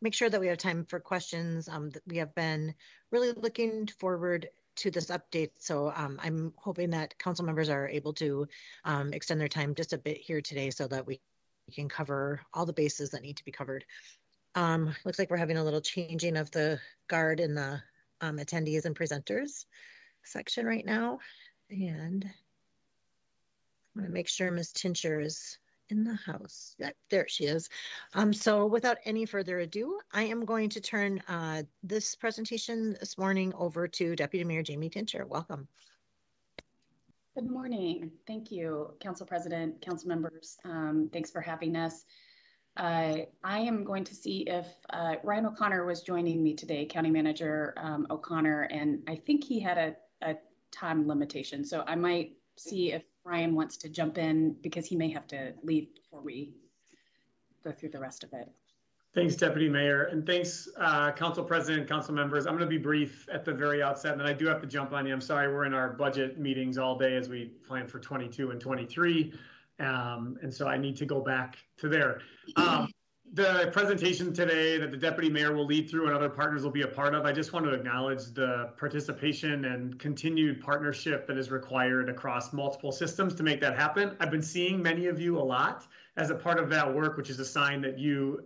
make sure that we have time for questions. We have been really looking forward to this update. So I'm hoping that council members are able to extend their time just a bit here today so that we can cover all the bases that need to be covered. Looks like we're having a little changing of the guard in the attendees and presenters section right now. And I'm going to make sure Ms. Tincher is in the house. Yeah, there she is. So without any further ado, I am going to turn this presentation this morning over to Deputy Mayor Jamie Tincher. Welcome. Good morning. Thank you, Council President, council members. Thanks for having us. I am going to see if Ryan O'Connor was joining me today, County Manager O'Connor, and I think he had a time limitation. So I might see if Ryan wants to jump in because he may have to leave before we go through the rest of it. Thanks, Deputy Mayor, and thanks, Council President, council members. I'm going to be brief at the very outset, and I do have to jump on you. I'm sorry, we're in our budget meetings all day as we plan for 22 and 23, and so I need to go back to there. The presentation today that the Deputy Mayor will lead through and other partners will be a part of, I just want to acknowledge the participation and continued partnership that is required across multiple systems to make that happen. I've been seeing many of you a lot as a part of that work, which is a sign that you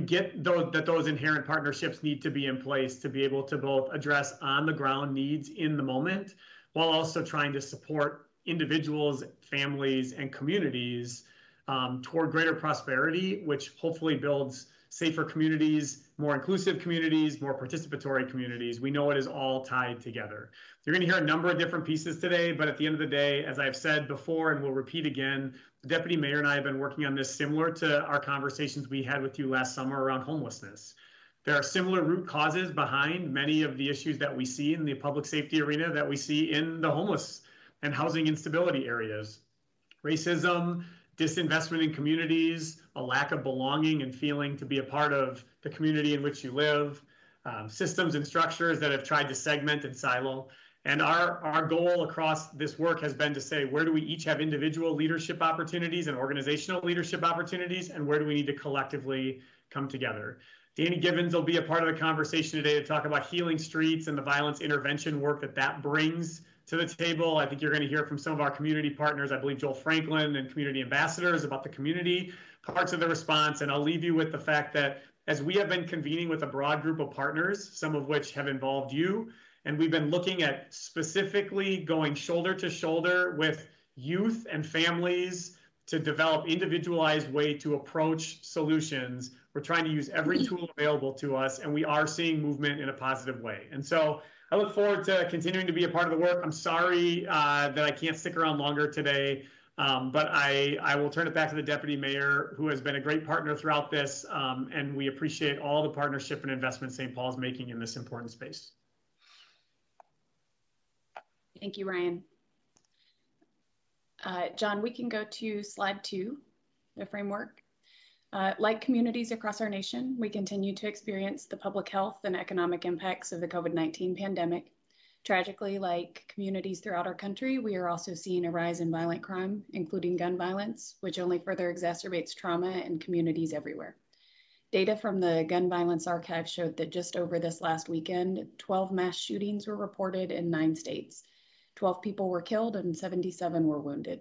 get those inherent partnerships need to be in place to be able to both address on the ground needs in the moment, while also trying to support individuals, families, and communities toward greater prosperity, which hopefully builds safer communities, more inclusive communities, more participatory communities. We know it is all tied together. You're going to hear a number of different pieces today, but at the end of the day, as I've said before and will repeat again, the Deputy Mayor and I have been working on this similar to our conversations we had with you last summer around homelessness. There are similar root causes behind many of the issues that we see in the public safety arena that we see in the homeless and housing instability areas. Racism, disinvestment in communities, a lack of belonging and feeling to be a part of the community in which you live, systems and structures that have tried to segment and silo. And our goal across this work has been to say, where do we each have individual leadership opportunities and organizational leadership opportunities, and where do we need to collectively come together? Danny Gibbons will be a part of the conversation today to talk about healing streets and the violence intervention work that brings to the table. I think you're going to hear from some of our community partners, I believe Joel Franklin and community ambassadors, about the community parts of the response. And I'll leave you with the fact that as we have been convening with a broad group of partners, some of which have involved you, and we've been looking at specifically going shoulder to shoulder with youth and families to develop individualized way to approach solutions. We're trying to use every tool available to us, and we are seeing movement in a positive way. And so I look forward to continuing to be a part of the work. I'm sorry that I can't stick around longer today, but I will turn it back to the Deputy Mayor, who has been a great partner throughout this, and we appreciate all the partnership and investment St. Paul is making in this important space. Thank you, Ryan. John, we can go to slide 2, the framework. Like communities across our nation, we continue to experience the public health and economic impacts of the COVID-19 pandemic. Tragically, like communities throughout our country, we are also seeing a rise in violent crime, including gun violence, which only further exacerbates trauma in communities everywhere. Data from the Gun Violence Archive showed that just over this last weekend, 12 mass shootings were reported in 9 states. 12 people were killed and 77 were wounded.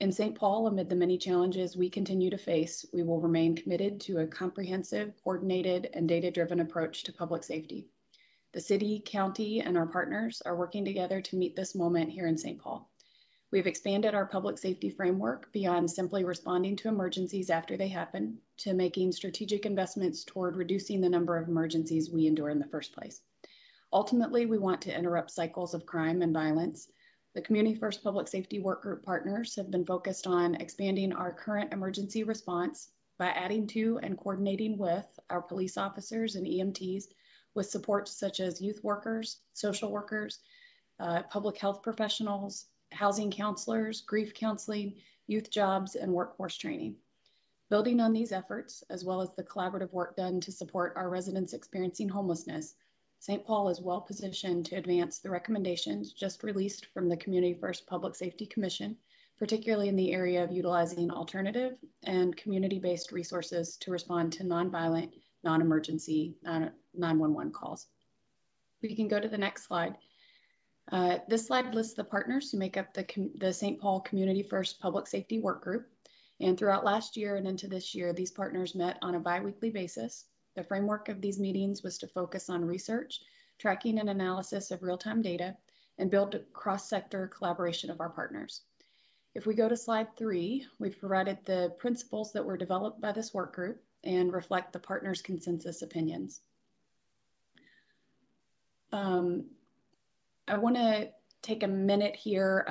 In St. Paul, amid the many challenges we continue to face, we will remain committed to a comprehensive, coordinated, and data-driven approach to public safety. The city, county, and our partners are working together to meet this moment here in St. Paul. We've expanded our public safety framework beyond simply responding to emergencies after they happen to making strategic investments toward reducing the number of emergencies we endure in the first place. Ultimately, we want to interrupt cycles of crime and violence. The Community First Public Safety Work Group partners have been focused on expanding our current emergency response by adding to and coordinating with our police officers and EMTs with supports such as youth workers, social workers, public health professionals, housing counselors, grief counseling, youth jobs, and workforce training. Building on these efforts, as well as the collaborative work done to support our residents experiencing homelessness, St. Paul is well positioned to advance the recommendations just released from the Community First Public Safety Commission, particularly in the area of utilizing alternative and community-based resources to respond to nonviolent, non-emergency 911 calls. We can go to the next slide. This slide lists the partners who make up the St. Paul Community First Public Safety Work Group. And throughout last year and into this year, these partners met on a bi-weekly basis. The framework of these meetings was to focus on research, tracking and analysis of real-time data, and build a cross-sector collaboration of our partners. If we go to slide 3, we've provided the principles that were developed by this work group and reflect the partners' consensus opinions. I want to take a minute here.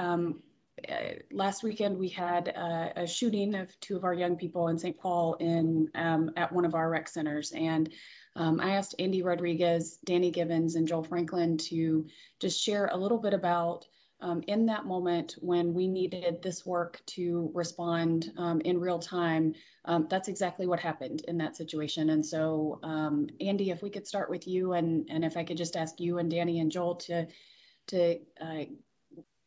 Last weekend, we had a shooting of 2 of our young people in St. Paul at one of our rec centers. And I asked Andy Rodriguez, Danny Gibbons, and Joel Franklin to just share a little bit about in that moment when we needed this work to respond in real time. That's exactly what happened in that situation. And so, Andy, if we could start with you, and if I could just ask you and Danny and Joel to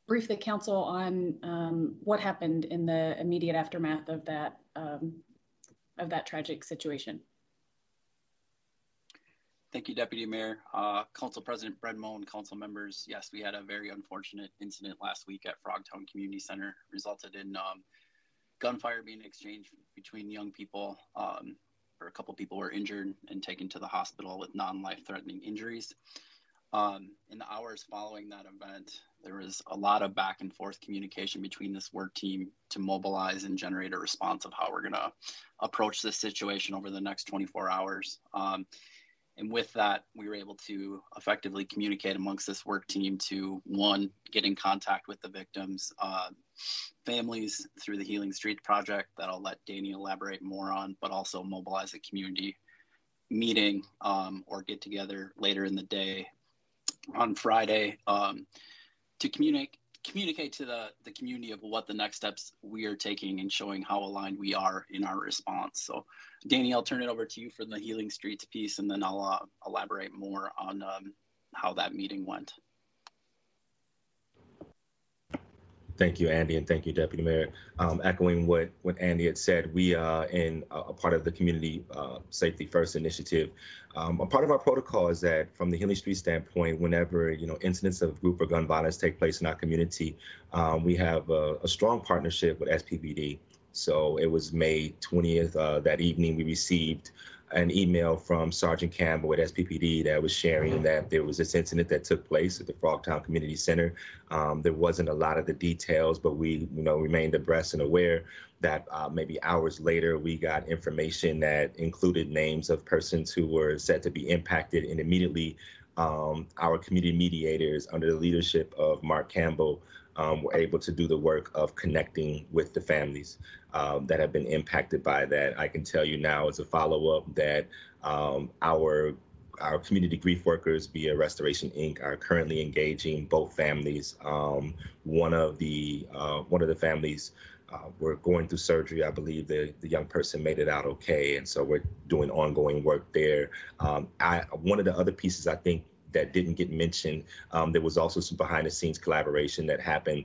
brief the council on what happened in the immediate aftermath of that tragic situation. Thank you, Deputy Mayor, Council President Bredmo, and council members. Yes, we had a very unfortunate incident last week at Frogtown Community Center, resulted in gunfire being exchanged between young people, where a couple people were injured and taken to the hospital with non-life-threatening injuries. In the hours following that event, there was a lot of back and forth communication between this work team to mobilize and generate a response of how we're going to approach this situation over the next 24 hours. And with that, we were able to effectively communicate amongst this work team to, one, get in contact with the victims' families through the Healing Streets Project that I'll let Danny elaborate more on, but also mobilize a community meeting or get together later in the day on Friday to communicate to the community of what the next steps we are taking and showing how aligned we are in our response. So Danny, I'll turn it over to you for the Healing Streets piece, and then I'll elaborate more on how that meeting went. Thank you, Andy, and thank you, Deputy Mayor. Echoing what Andy had said, we in a part of the Community Safety First initiative. A part of our protocol is that from the Healing Streets standpoint, whenever incidents of group or gun violence take place in our community, we have a strong partnership with SPPD. So it was May 20th that evening we received an email from Sergeant Campbell at SPPD that was sharing that there was this incident that took place at the Frogtown Community Center. There wasn't a lot of the details, but we remained abreast and aware that maybe hours later we got information that included names of persons who were said to be impacted, and immediately our community mediators under the leadership of Mark Campbell were able to do the work of connecting with the families that have been impacted by that. I can tell you now as a follow-up that our community grief workers via Restoration Inc. are currently engaging both families. One of the families were going through surgery. I believe the young person made it out okay, and so we're doing ongoing work there. One of the other pieces I think that didn't get mentioned, there was also some behind-the-scenes collaboration that happened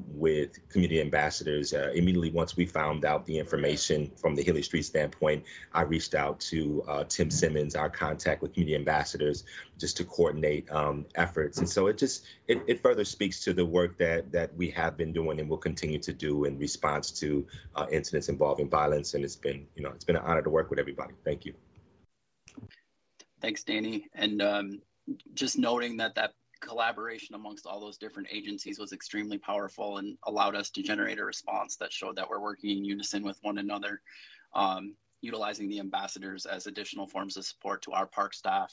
with community ambassadors. Immediately once we found out the information from the Healing Streets standpoint, I reached out to Tim Simmons, our contact with community ambassadors, just to coordinate efforts. And so it further speaks to the work that we have been doing and will continue to do in response to incidents involving violence. And it's been an honor to work with everybody. Thank you. Thanks, Danny. And just noting that collaboration amongst all those different agencies was extremely powerful and allowed us to generate a response that showed that we're working in unison with one another, utilizing the ambassadors as additional forms of support to our park staff,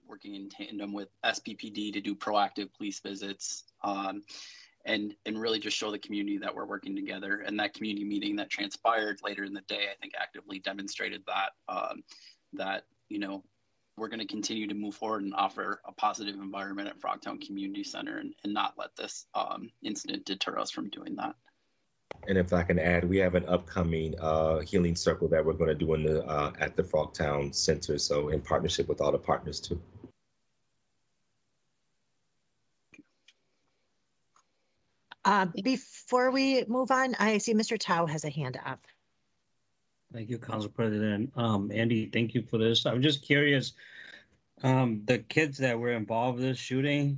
working in tandem with SPPD to do proactive police visits, and really just show the community that we're working together. And that community meeting that transpired later in the day, I think actively demonstrated that we're going to continue to move forward and offer a positive environment at Frogtown Community Center and not let this incident deter us from doing that. And if I can add, we have an upcoming healing circle that we're going to do at the Frogtown Center, so in partnership with all the partners too. Before we move on, I see Mr. Tao has a hand up. Thank you, Council President. Andy, thank you for this. I'm just curious, the kids that were involved in this shooting,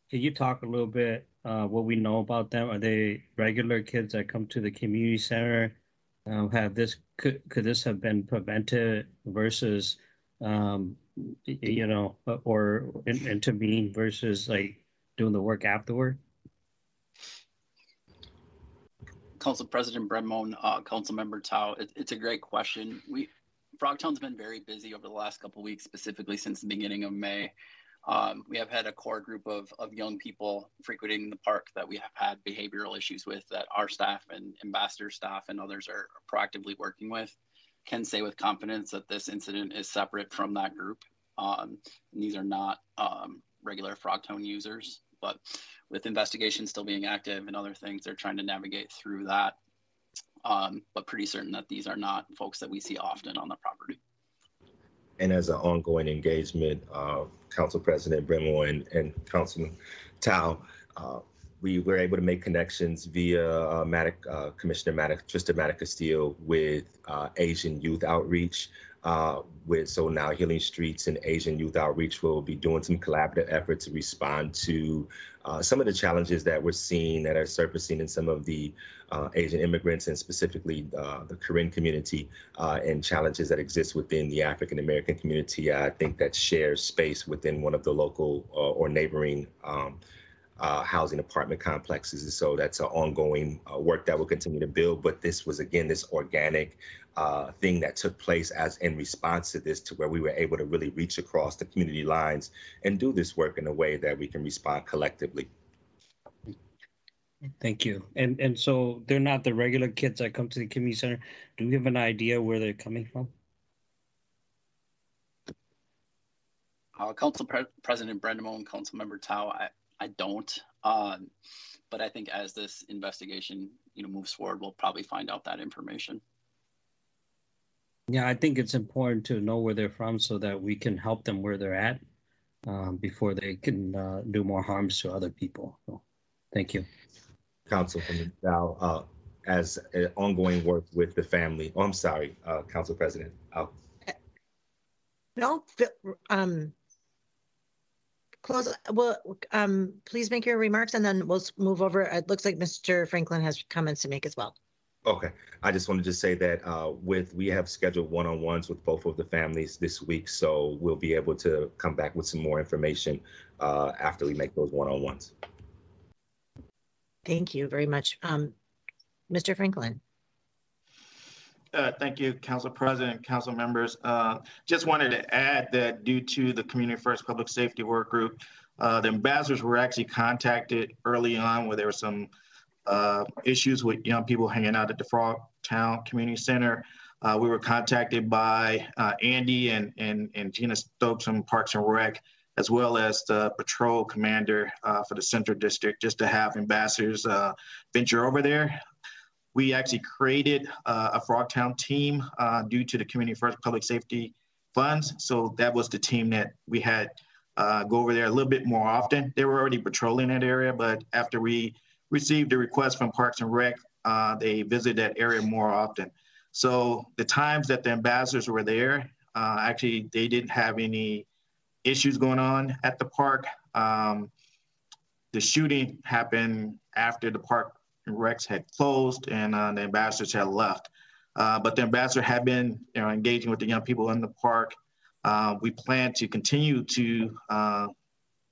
can you talk a little bit what we know about them? Are they regular kids that come to the community center? Could this have been prevented versus, or intervene versus like doing the work afterward? Council President Bredmone, Council Member Tao, it's a great question. Frogtown's been very busy over the last couple of weeks, specifically since the beginning of May. We have had a core group of young people frequenting the park that we have had behavioral issues with that our staff and ambassador staff and others are proactively working with. Can say with confidence that this incident is separate from that group. And these are not regular Frogtown users, but with investigations still being active and other things, they're trying to navigate through that. But pretty certain that these are not folks that we see often on the property. And as an ongoing engagement, Council President Bredmone and Councilman Tao, we were able to make connections via Commissioner Trista Maddox-Castillo with Asian Youth Outreach. So now Healing Streets and Asian Youth Outreach will be doing some collaborative efforts to respond to some of the challenges that we're seeing that are surfacing in some of the Asian immigrants and specifically the Korean community and challenges that exist within the African American community. I think that shares space within one of the local or neighboring housing apartment complexes. And so that's an ongoing work that will continue to build. But this was, again, this organic thing that took place as in response to this, to where we were able to really reach across the community lines and do this work in a way that we can respond collectively. Thank you. And so they're not the regular kids that come to the community center. Do we have an idea where they're coming from? Council President Brendamo and Council Member Tao, I don't, but I think as this investigation moves forward, we'll probably find out that information. Yeah, I think it's important to know where they're from so that we can help them where they're at before they can do more harms to other people. So, thank you. Councilman Dow, as an ongoing work with the family. Oh, I'm sorry, Council President. No, close. Well, please make your remarks and then we'll move over. It looks like Mr. Franklin has comments to make as well. Okay, I just wanted to say that we have scheduled one-on-ones with both of the families this week, so we'll be able to come back with some more information after we make those one-on-ones. Thank you very much. Mr. Franklin. Thank you, Council President, Council members. Just wanted to add that due to the Community First Public Safety Work Group, the ambassadors were actually contacted early on where there were some issues with young people hanging out at the Frogtown Community Center. We were contacted by Andy and Gina Stokes from Parks and Rec, as well as the patrol commander for the Central District, just to have ambassadors venture over there. We actually created a Frogtown team due to the Community First Public Safety funds. So that was the team that we had go over there a little bit more often. They were already patrolling that area, but after we received a request from Parks and Rec, they visited that area more often. So the times that the ambassadors were there, actually they didn't have any issues going on at the park. The shooting happened after the Park and Recs had closed and the ambassadors had left. But the ambassador had been engaging with the young people in the park. We plan to continue to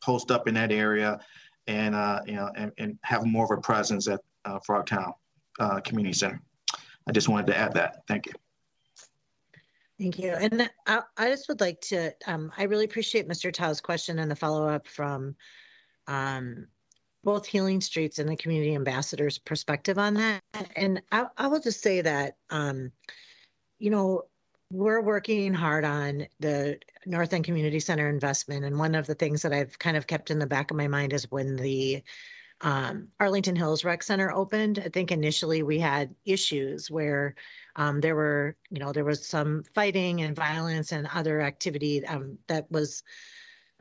post up in that area and and have more of a presence at Frogtown Community Center. I just wanted to add that. Thank you. Thank you. And I just would like to, I really appreciate Mr. Tao's question and the follow-up from both Healing Streets and the community ambassador's perspective on that. And I will just say that, we're working hard on the North End Community Center investment. And one of the things that I've kind of kept in the back of my mind is when the Arlington Hills Rec Center opened. I think initially we had issues where there was some fighting and violence and other activity that was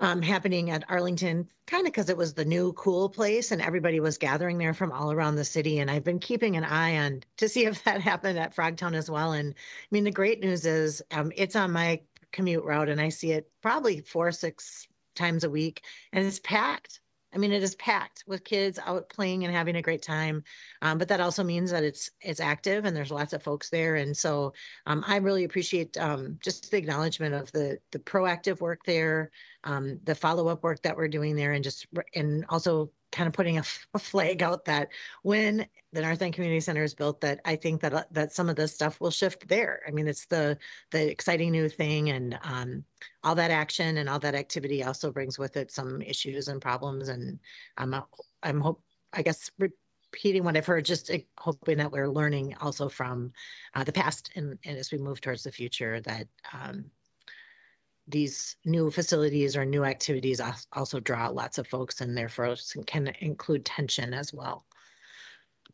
happening at Arlington, kind of because it was the new cool place and everybody was gathering there from all around the city. And I've been keeping an eye on to see if that happened at Frogtown as well. And I mean, the great news is it's on my commute route and I see it probably 4 or 6 times a week and it's packed. I mean, it is packed with kids out playing and having a great time. But that also means that it's active and there's lots of folks there. And so I really appreciate just the acknowledgement of the proactive work there, the follow-up work that we're doing there, and also kind of putting a flag out that when the North End Community Center is built, that I think that some of this stuff will shift there. I mean, it's the exciting new thing, and all that action and all that activity also brings with it some issues and problems. And I guess repeating what I've heard, just hoping that we're learning also from the past and as we move towards the future, that these new facilities or new activities also draw lots of folks and therefore can include tension as well.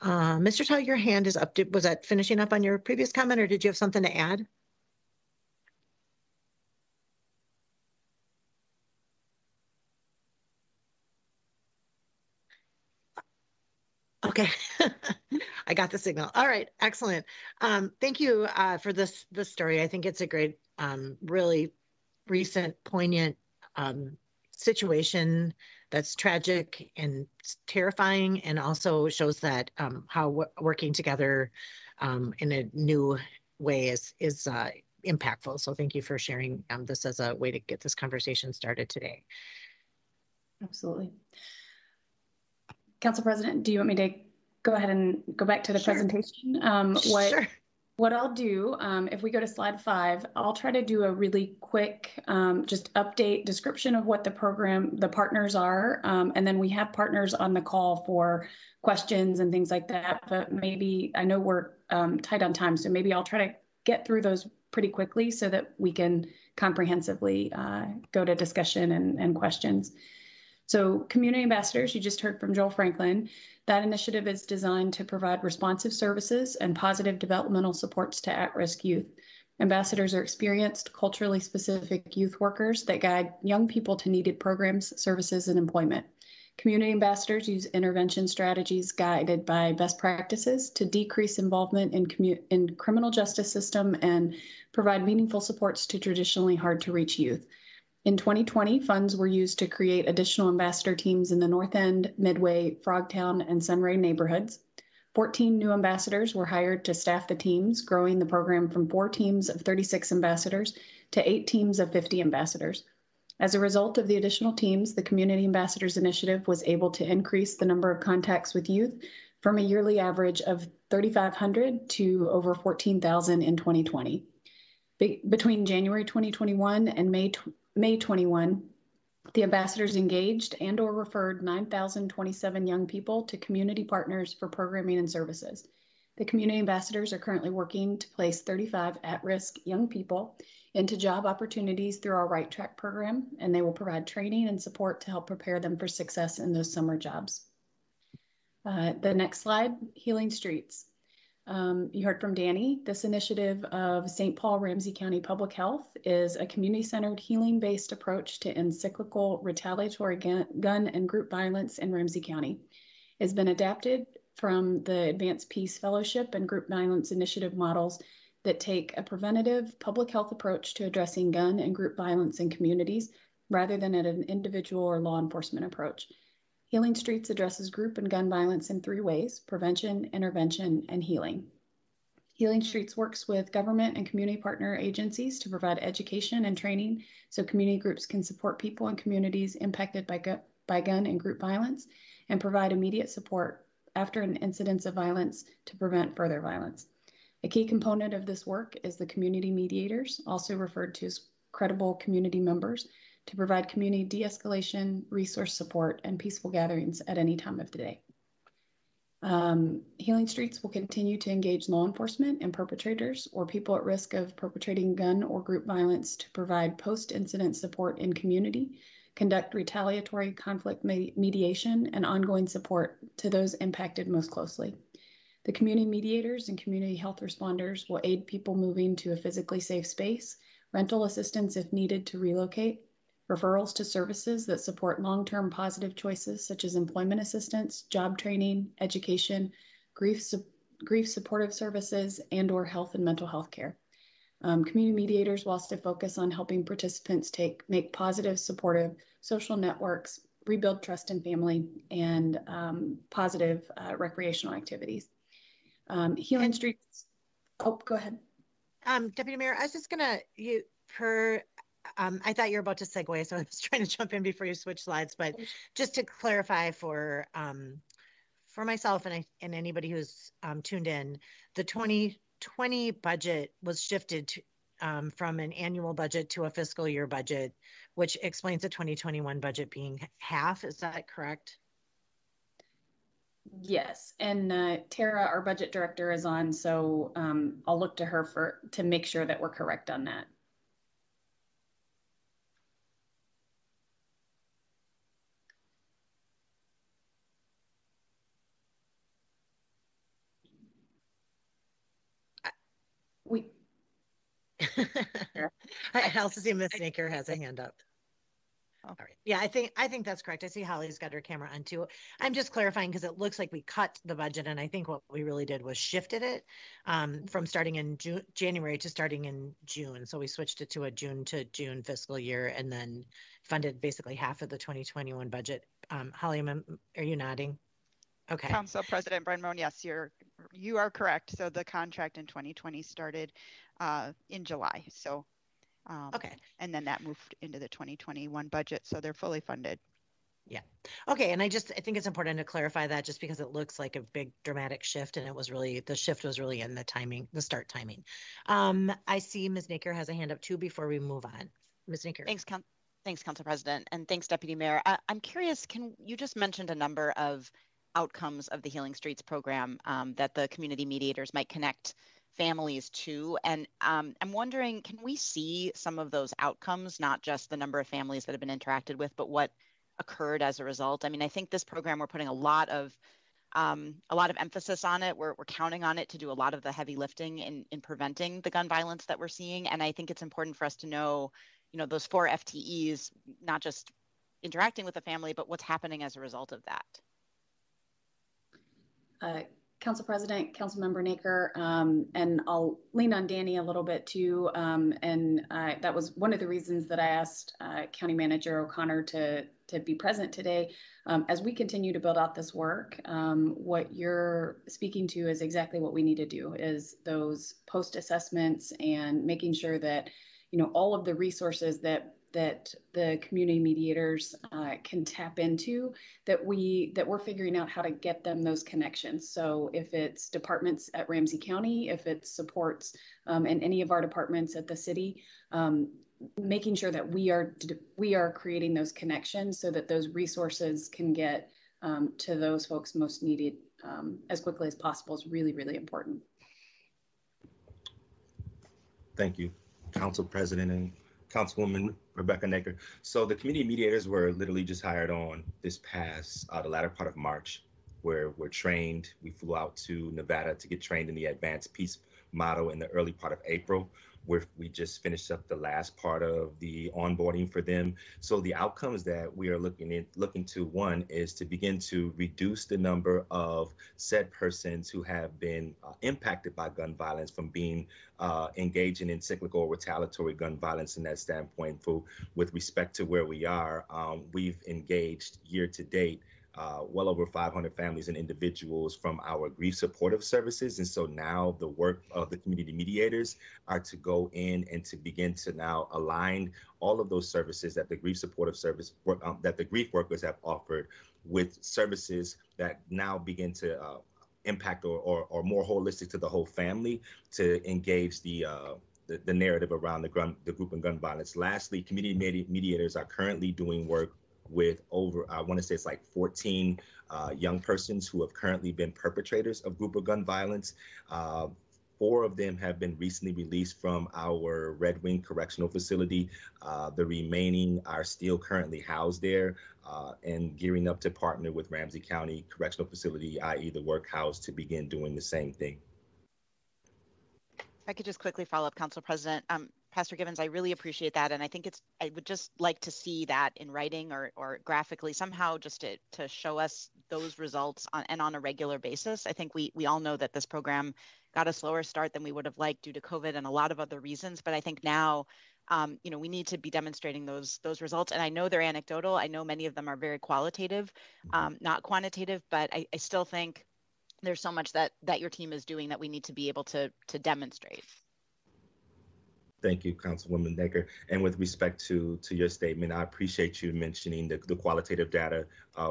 Mr. Tao, your hand is up. Was that finishing up on your previous comment or did you have something to add? Okay, I got the signal. All right, excellent. Thank you for this story. I think it's a great really recent, poignant situation that's tragic and terrifying, and also shows that how working together in a new way is impactful. So thank you for sharing this as a way to get this conversation started today. Absolutely. Council President, do you want me to go ahead and go back to the presentation? Sure. What I'll do, if we go to slide 5, I'll try to do a really quick just update description of what the partners are. And then we have partners on the call for questions and things like that. But maybe, I know we're tight on time, so maybe I'll try to get through those pretty quickly so that we can comprehensively go to discussion and questions. So community ambassadors, you just heard from Joel Franklin. That initiative is designed to provide responsive services and positive developmental supports to at-risk youth. Ambassadors are experienced, culturally specific youth workers that guide young people to needed programs, services, and employment. Community ambassadors use intervention strategies guided by best practices to decrease involvement in criminal justice system and provide meaningful supports to traditionally hard-to-reach youth. In 2020, funds were used to create additional ambassador teams in the North End, Midway, Frogtown, and Sunray neighborhoods. 14 new ambassadors were hired to staff the teams, growing the program from 4 teams of 36 ambassadors to 8 teams of 50 ambassadors. As a result of the additional teams, the Community Ambassadors Initiative was able to increase the number of contacts with youth from a yearly average of 3,500 to over 14,000 in 2020. Between January 2021 and May 21, the ambassadors engaged and or referred 9,027 young people to community partners for programming and services. The community ambassadors are currently working to place 35 at-risk young people into job opportunities through our Right Track program, and they will provide training and support to help prepare them for success in those summer jobs. The next slide, Healing Streets. You heard from Danny. This initiative of St. Paul Ramsey County Public Health is a community-centered healing-based approach to end cyclical retaliatory gun and group violence in Ramsey County. It's been adapted from the Advanced Peace Fellowship and Group Violence Initiative models that take a preventative public health approach to addressing gun and group violence in communities rather than at an individual or law enforcement approach. Healing Streets addresses group and gun violence in 3 ways: prevention, intervention, and healing. Healing Streets works with government and community partner agencies to provide education and training so community groups can support people in communities impacted by gun and group violence and provide immediate support after an incidence of violence to prevent further violence. A key component of this work is the community mediators, also referred to as credible community members, to provide community de-escalation, resource support, and peaceful gatherings at any time of the day. Healing Streets will continue to engage law enforcement and perpetrators or people at risk of perpetrating gun or group violence to provide post-incident support in community, conduct retaliatory conflict mediation, and ongoing support to those impacted most closely. The community mediators and community health responders will aid people moving to a physically safe space, rental assistance if needed to relocate, referrals to services that support long-term positive choices such as employment assistance, job training, education, grief supportive services, and or health and mental health care. Community mediators will also focus on helping participants make positive, supportive social networks, rebuild trust in family, and positive recreational activities. Healing Streets, oh, go ahead. Deputy Mayor, I was just gonna, I thought you were about to segue, so I was trying to jump in before you switch slides. But just to clarify for myself and anybody who's tuned in, the 2020 budget was shifted from an annual budget to a fiscal year budget, which explains the 2021 budget being half. Is that correct? Yes, and Tara, our budget director, is on, so I'll look to her to make sure that we're correct on that. I also see Ms. Naker has a hand up. All right. Yeah, I think that's correct. I see Holly's got her camera on too. I'm just clarifying because it looks like we cut the budget, and I think what we really did was shifted it from starting in January to starting in June. So we switched it to a June to June fiscal year, and then funded basically half of the 2021 budget. Holly, are you nodding? Okay. Council President Brenmone, yes, you are correct. So the contract in 2020 started in July. So okay. And then that moved into the 2021 budget. So they're fully funded. Yeah. Okay. And I think it's important to clarify that just because it looks like a big dramatic shift, and the shift was really in the start timing. I see Ms. Naker has a hand up too before we move on. Ms. Naker. Thanks, Council President. And thanks, Deputy Mayor. I'm curious, you just mentioned a number of outcomes of the Healing Streets program that the community mediators might connect families to. And I'm wondering, can we see some of those outcomes, not just the number of families that have been interacted with, but what occurred as a result? I mean, I think this program, we're putting a lot of emphasis on it. We're counting on it to do a lot of the heavy lifting in preventing the gun violence that we're seeing. And I think it's important for us to know, those 4 FTEs, not just interacting with the family, but what's happening as a result of that. Council President, Councilmember Naker, and I'll lean on Danny a little bit too. That was one of the reasons that I asked County Manager O'Connor to be present today. As we continue to build out this work, what you're speaking to is exactly what we need to do, is those post assessments and making sure that, all of the resources that the community mediators can tap into, that we're figuring out how to get them those connections. So if it's departments at Ramsey County, if it's supports in any of our departments at the city, making sure that we are creating those connections so that those resources can get to those folks most needed as quickly as possible is really, really important. Thank you, Council President and Councilwoman Rebecca Naker. So the community mediators were literally just hired on this past, the latter part of March, where we're trained. We flew out to Nevada to get trained in the advanced peace model in the early part of April, where we just finished up the last part of the onboarding for them. So the outcomes that we are looking to, one is to begin to reduce the number of said persons who have been impacted by gun violence from being engaging in cyclical or retaliatory gun violence in that standpoint. With respect to where we are, we've engaged year to date well over 500 families and individuals from our grief supportive services. And so now the work of the community mediators are to go in and to begin to now align all of those services that the grief supportive service that the grief workers have offered with services that now begin to impact or more holistic to the whole family, to engage the narrative around the group and gun violence. Lastly, community mediators are currently doing work with over, I want to say it's like 14 young persons who have currently been perpetrators of group or gun violence. 4 of them have been recently released from our Red Wing Correctional Facility. The remaining are still currently housed there and gearing up to partner with Ramsey County Correctional Facility, i.e. the Workhouse, to begin doing the same thing. If I could just quickly follow up, Council President. Pastor Gibbons, I really appreciate that. And I think I would just like to see that in writing or graphically somehow, just to show us those results on a regular basis. I think we all know that this program got a slower start than we would have liked due to COVID and a lot of other reasons. But I think now, we need to be demonstrating those results. And I know they're anecdotal. I know many of them are very qualitative, not quantitative, but I still think there's so much that your team is doing that we need to be able to demonstrate. Thank you, Councilwoman Naker. And with respect to your statement, I appreciate you mentioning the qualitative data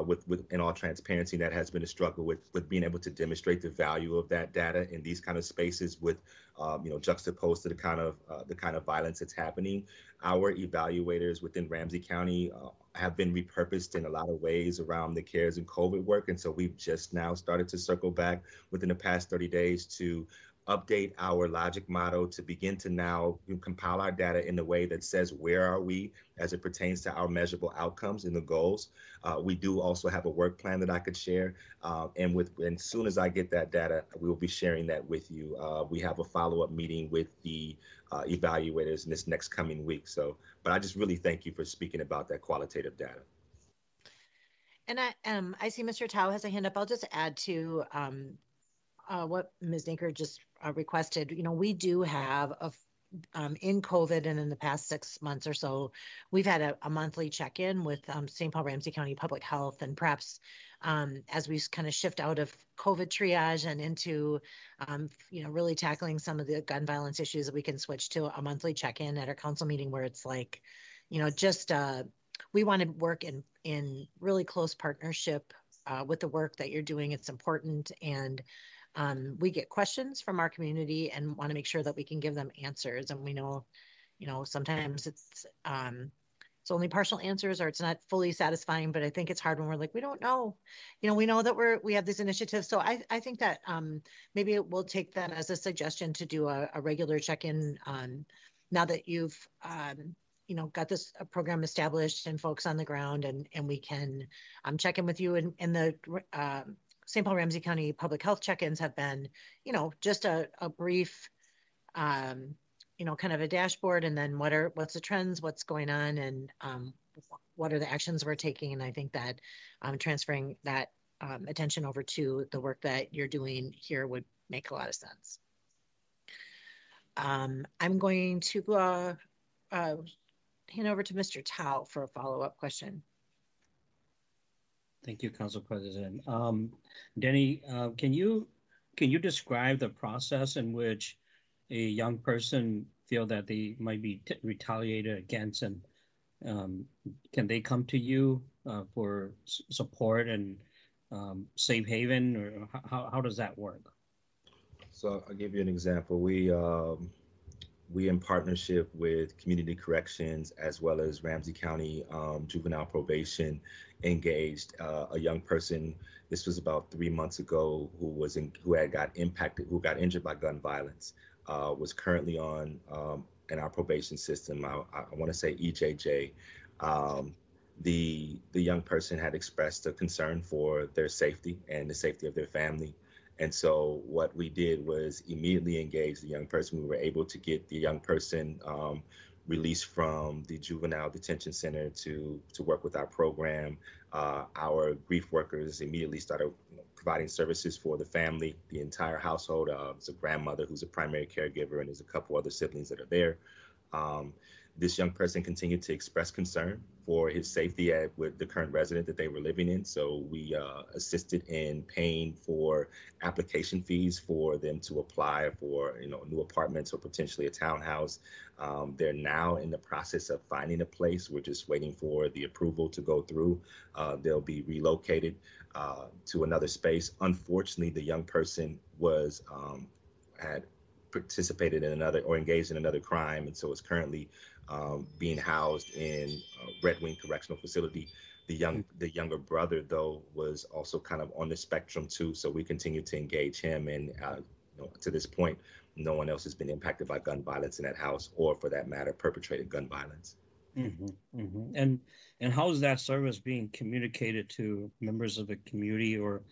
with in all transparency. That has been a struggle with being able to demonstrate the value of that data in these kind of spaces with, juxtaposed to the kind of violence that's happening. Our evaluators within Ramsey County have been repurposed in a lot of ways around the CARES and COVID work. And so we've just now started to circle back within the past 30 days to update our logic model to begin to now compile our data in a way that says where are we as it pertains to our measurable outcomes and the goals. We do also have a work plan that I could share, and as soon as I get that data, we will be sharing that with you. We have a follow-up meeting with the evaluators in this next coming week. But I just really thank you for speaking about that qualitative data. And I see Mr. Tao has a hand up. I'll just add to what Ms. Naker just requested. You know, we do have in COVID and in the past 6 months or so, we've had a monthly check-in with St. Paul Ramsey County Public Health, and perhaps as we kind of shift out of COVID triage and into, you know, really tackling some of the gun violence issues, that we can switch to a monthly check-in at our council meeting where it's like, you know, just we want to work in really close partnership with the work that you're doing. It's important, and we get questions from our community and want to make sure that we can give them answers. And we know, you know, sometimes it's only partial answers or it's not fully satisfying, but I think it's hard when we're like, we don't know, you know, we know that we have this initiative. So I think that maybe we'll take that as a suggestion to do a regular check-in now that you've, you know, got this program established and folks on the ground, and we can check in with you. And the St. Paul Ramsey County Public Health check-ins have been, you know, just a brief, you know, kind of a dashboard, and then what's the trends, what's going on, and what are the actions we're taking. And I think that transferring that attention over to the work that you're doing here would make a lot of sense. I'm going to hand over to Mr. Tao for a follow-up question. Thank you, Council President. Denny, can you describe the process in which a young person feel that they might be retaliated against, and can they come to you for support and safe haven, or how does that work? So I'll give you an example. We in partnership with Community Corrections as well as Ramsey County Juvenile Probation engaged a young person. This was about 3 months ago, who got injured by gun violence, was currently on in our probation system. I want to say EJJ. The young person had expressed a concern for their safety and the safety of their family. And so what we did was immediately engage the young person. We were able to get the young person released from the juvenile detention center to work with our program. Our grief workers immediately started providing services for the family, the entire household. There's a grandmother who's a primary caregiver, and there's a couple other siblings that are there. This young person continued to express concern for his safety with the current resident that they were living in. So we assisted in paying for application fees for them to apply for, new apartments or potentially a townhouse. They're now in the process of finding a place. We're just waiting for the approval to go through. They'll be relocated to another space. Unfortunately, the young person had participated in another or engaged in another crime, and so is currently being housed in Red Wing Correctional Facility. The younger brother, though, was also kind of on the spectrum too. So we continue to engage him, and to this point, no one else has been impacted by gun violence in that house, or for that matter, perpetrated gun violence. Mm-hmm, mm-hmm. And how is that service being communicated to members of the community or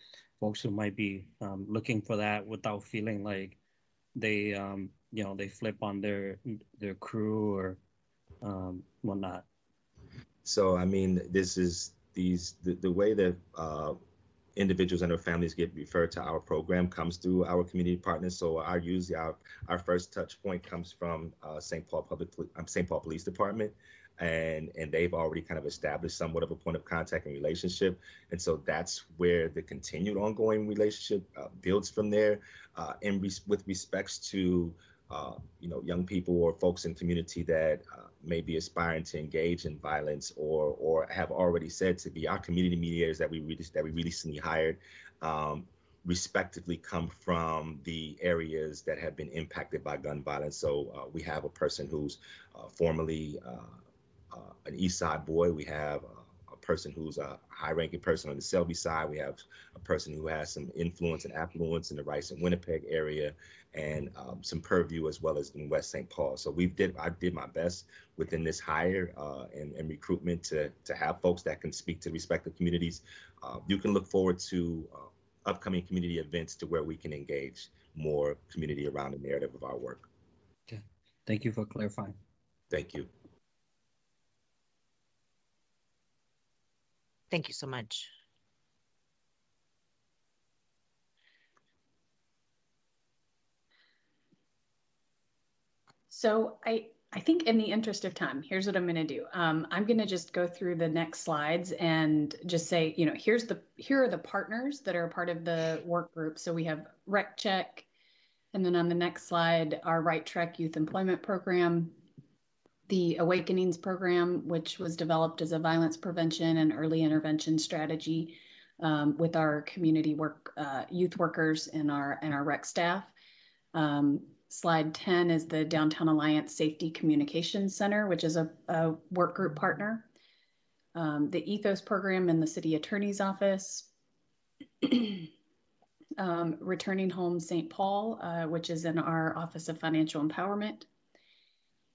folks who might be looking for that without feeling like they they flip on their crew or whatnot? So I mean, this is the way that individuals and their families get referred to our program comes through our community partners. So our first touch point comes from St. Paul Police Department, and they've already kind of established somewhat of a point of contact and relationship. And so that's where the continued ongoing relationship builds from there. And with respects to young people or folks in community that may be aspiring to engage in violence or have already said to be our community mediators that we recently hired, respectively come from the areas that have been impacted by gun violence. So we have a person who's formerly an East Side boy. We have a person who's a high-ranking person on the Selby side. We have a person who has some influence and affluence in the Rice and Winnipeg area, and some purview as well as in West St. Paul. So I did my best within this hire and recruitment to have folks that can speak to respective communities. You can look forward to upcoming community events to where we can engage more community around the narrative of our work. Okay. Thank you for clarifying. Thank you. Thank you so much. So I think in the interest of time, here's what I'm going to do. I'm going to just go through the next slides and just say, you know, here are the partners that are a part of the work group. So we have Rec Check, and then on the next slide, our Right Track Youth Employment Program, the Awakenings Program, which was developed as a violence prevention and early intervention strategy with our community work youth workers and our rec staff. Slide 10 is the Downtown Alliance Safety Communications Center, which is a work group partner. The Ethos Program in the City Attorney's Office. Returning Home St. Paul, which is in our Office of Financial Empowerment.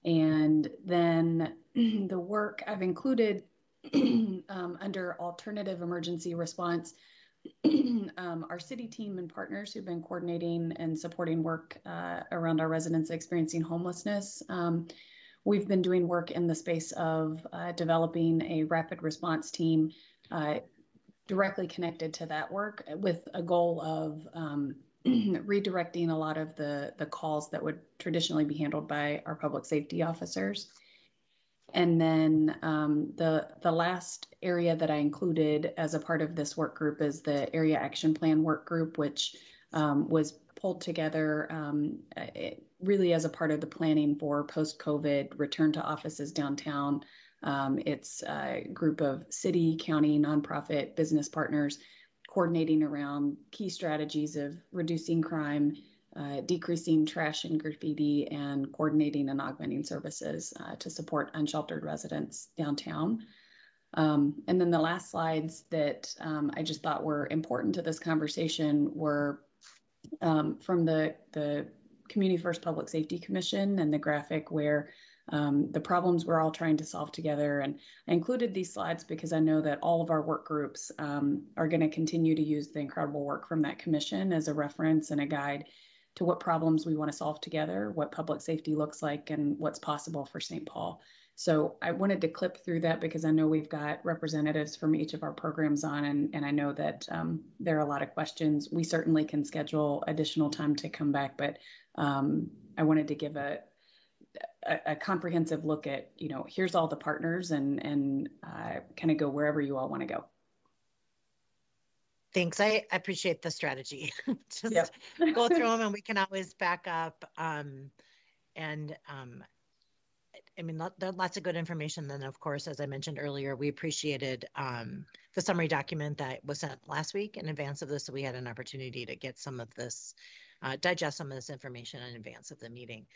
And then the work I've included under alternative emergency response, our city team and partners who've been coordinating and supporting work around our residents experiencing homelessness. We've been doing work in the space of developing a rapid response team directly connected to that work with a goal of redirecting a lot of the calls that would traditionally be handled by our public safety officers. And then the last area that I included as a part of this work group is the Area Action Plan work group, which was pulled together really as a part of the planning for post-COVID return to offices downtown. It's a group of city, county, nonprofit, business partners coordinating around key strategies of reducing crime, decreasing trash and graffiti, and coordinating and augmenting services to support unsheltered residents downtown. And then the last slides that I just thought were important to this conversation were from the Community First Public Safety Commission and the graphic where the problems we're all trying to solve together. And I included these slides because I know that all of our work groups are going to continue to use the incredible work from that commission as a reference and a guide to what problems we want to solve together, what public safety looks like, and what's possible for St. Paul. So I wanted to clip through that because I know we've got representatives from each of our programs on, and I know that there are a lot of questions. We certainly can schedule additional time to come back, but I wanted to give a comprehensive look at, you know, here's all the partners and kind of go wherever you all want to go. Thanks. I appreciate the strategy. Just go through them and we can always back up. I mean, there are lots of good information. Then, of course, as I mentioned earlier, we appreciated the summary document that was sent last week in advance of this. So we had an opportunity to get some of this, digest some of this information in advance of the meeting.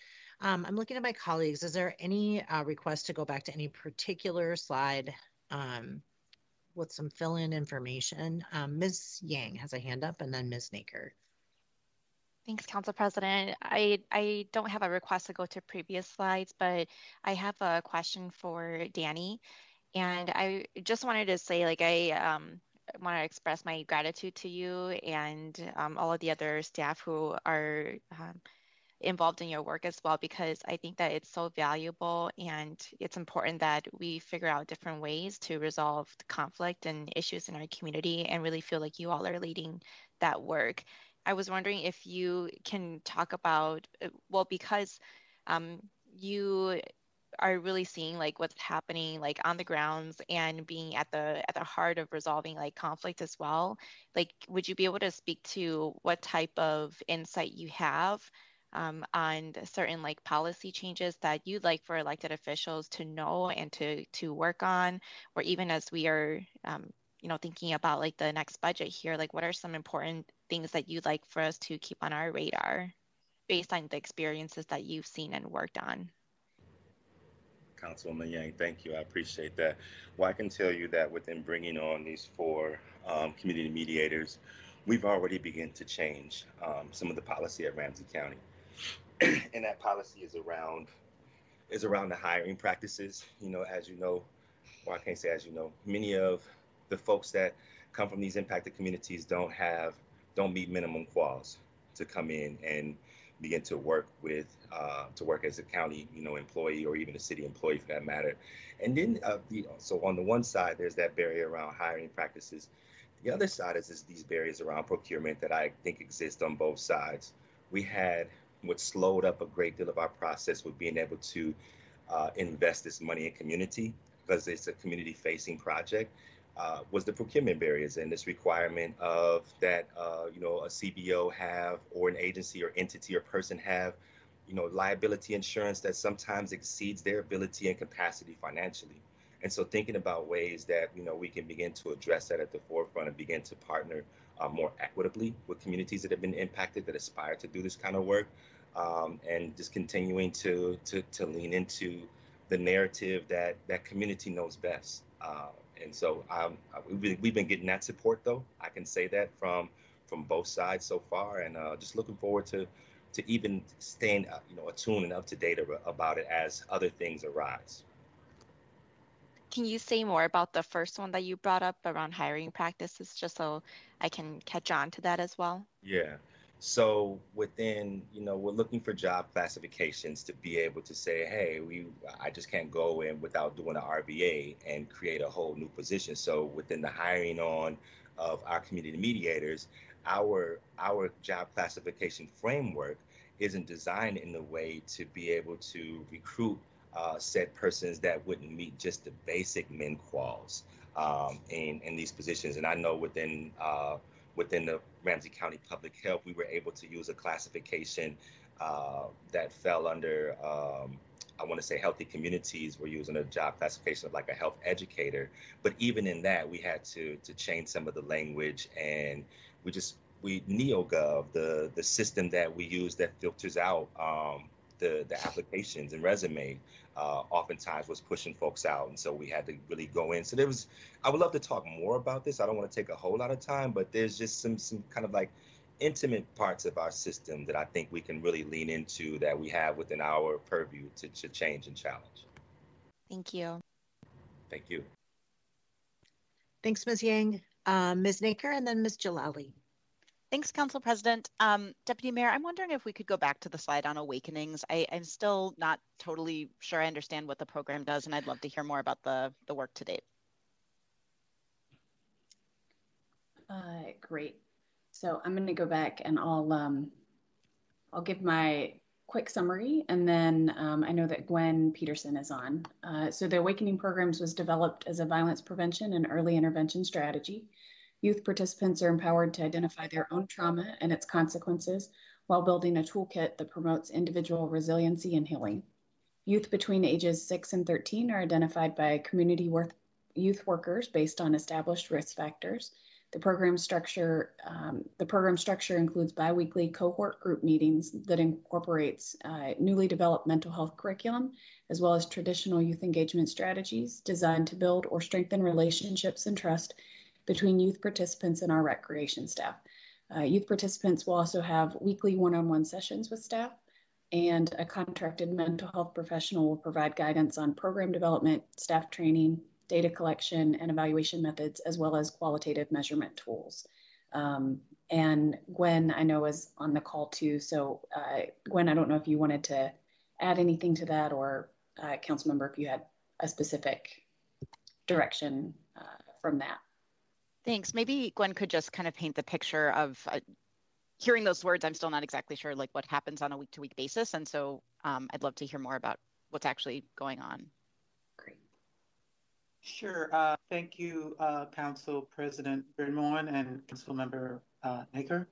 I'm looking at my colleagues. Is there any request to go back to any particular slide with some fill-in information? Ms. Yang has a hand up, and then Ms. Naker. Thanks, Council President. I don't have a request to go to previous slides, but I have a question for Danny. And I just wanted to say, like, I want to express my gratitude to you and all of the other staff who are involved in your work as well, because I think that it's so valuable and it's important that we figure out different ways to resolve the conflict and issues in our community and really feel like you all are leading that work. I was wondering if you can talk about, well, because you are really seeing like what's happening like on the grounds and being at the heart of resolving like conflict as well. Like, would you be able to speak to what type of insight you have on certain like policy changes that you'd like for elected officials to know and to work on, or even as we are, you know, thinking about like the next budget here, like what are some important things that you'd like for us to keep on our radar based on the experiences that you've seen and worked on? Councilwoman Yang. Thank you. I appreciate that. Well, I can tell you that within bringing on these four community mediators, we've already begun to change some of the policy at Ramsey County. And that policy is around the hiring practices. You know, as you know, or I can't say as you know, many of the folks that come from these impacted communities don't meet minimum quals to come in and begin to work as a county, employee, or even a city employee for that matter. And then, so on the one side, there's that barrier around hiring practices. The other side is these barriers around procurement that I think exist on both sides. We had what slowed up a great deal of our process with being able to invest this money in community, because it's a community-facing project, was the procurement barriers and this requirement of that, a CBO have, or an agency or entity or person have, liability insurance that sometimes exceeds their ability and capacity financially. And so thinking about ways that, we can begin to address that at the forefront and begin to partner more equitably with communities that have been impacted, that aspire to do this kind of work, and just continuing to lean into the narrative that community knows best. And so we've been getting that support, though. I can say that from both sides so far, and just looking forward to even staying attuned and up to date about it as other things arise. Can you say more about the first one that you brought up around hiring practices, just so I can catch on to that as well? Yeah. So within, we're looking for job classifications to be able to say, hey, I just can't go in without doing an RBA and create a whole new position. So within the hiring on of our community mediators, our job classification framework isn't designed in a way to be able to recruit said persons that wouldn't meet just the basic min quals in these positions. And I know within the Ramsey County Public Health, we were able to use a classification that fell under, I want to say, healthy communities. We're using a job classification of like a health educator. But even in that, we had to change some of the language, and we NeoGov, the system that we use that filters out the applications and resume, oftentimes was pushing folks out. And so we had to really go in. So I would love to talk more about this. I don't want to take a whole lot of time, but there's just some kind of like intimate parts of our system that I think we can really lean into, that we have within our purview to change and challenge. Thank you. Thank you. Thanks, Ms. Yang. Ms. Naker, and then Ms. Jalali. Thanks, Council President. Deputy Mayor, I'm wondering if we could go back to the slide on awakenings. I'm still not totally sure I understand what the program does, and I'd love to hear more about the work to date. Great. So I'm going to go back and I'll give my quick summary, and then I know that Gwen Peterson is on. So the Awakening Programs was developed as a violence prevention and early intervention strategy. Youth participants are empowered to identify their own trauma and its consequences while building a toolkit that promotes individual resiliency and healing. Youth between ages 6 and 13 are identified by community youth workers based on established risk factors. The program structure includes biweekly cohort group meetings that incorporates newly developed mental health curriculum, as well as traditional youth engagement strategies designed to build or strengthen relationships and trust between youth participants and our recreation staff. Youth participants will also have weekly one-on-one sessions with staff, and a contracted mental health professional will provide guidance on program development, staff training, data collection, and evaluation methods, as well as qualitative measurement tools. And Gwen, I know, is on the call too. So Gwen, I don't know if you wanted to add anything to that, or Councilmember, if you had a specific direction from that. Thanks. Maybe Gwen could just kind of paint the picture of hearing those words. I'm still not exactly sure like what happens on a week-to-week basis. And so I'd love to hear more about what's actually going on. Great. Sure. Thank you, Council President Bernmoen and Councilmember Naker.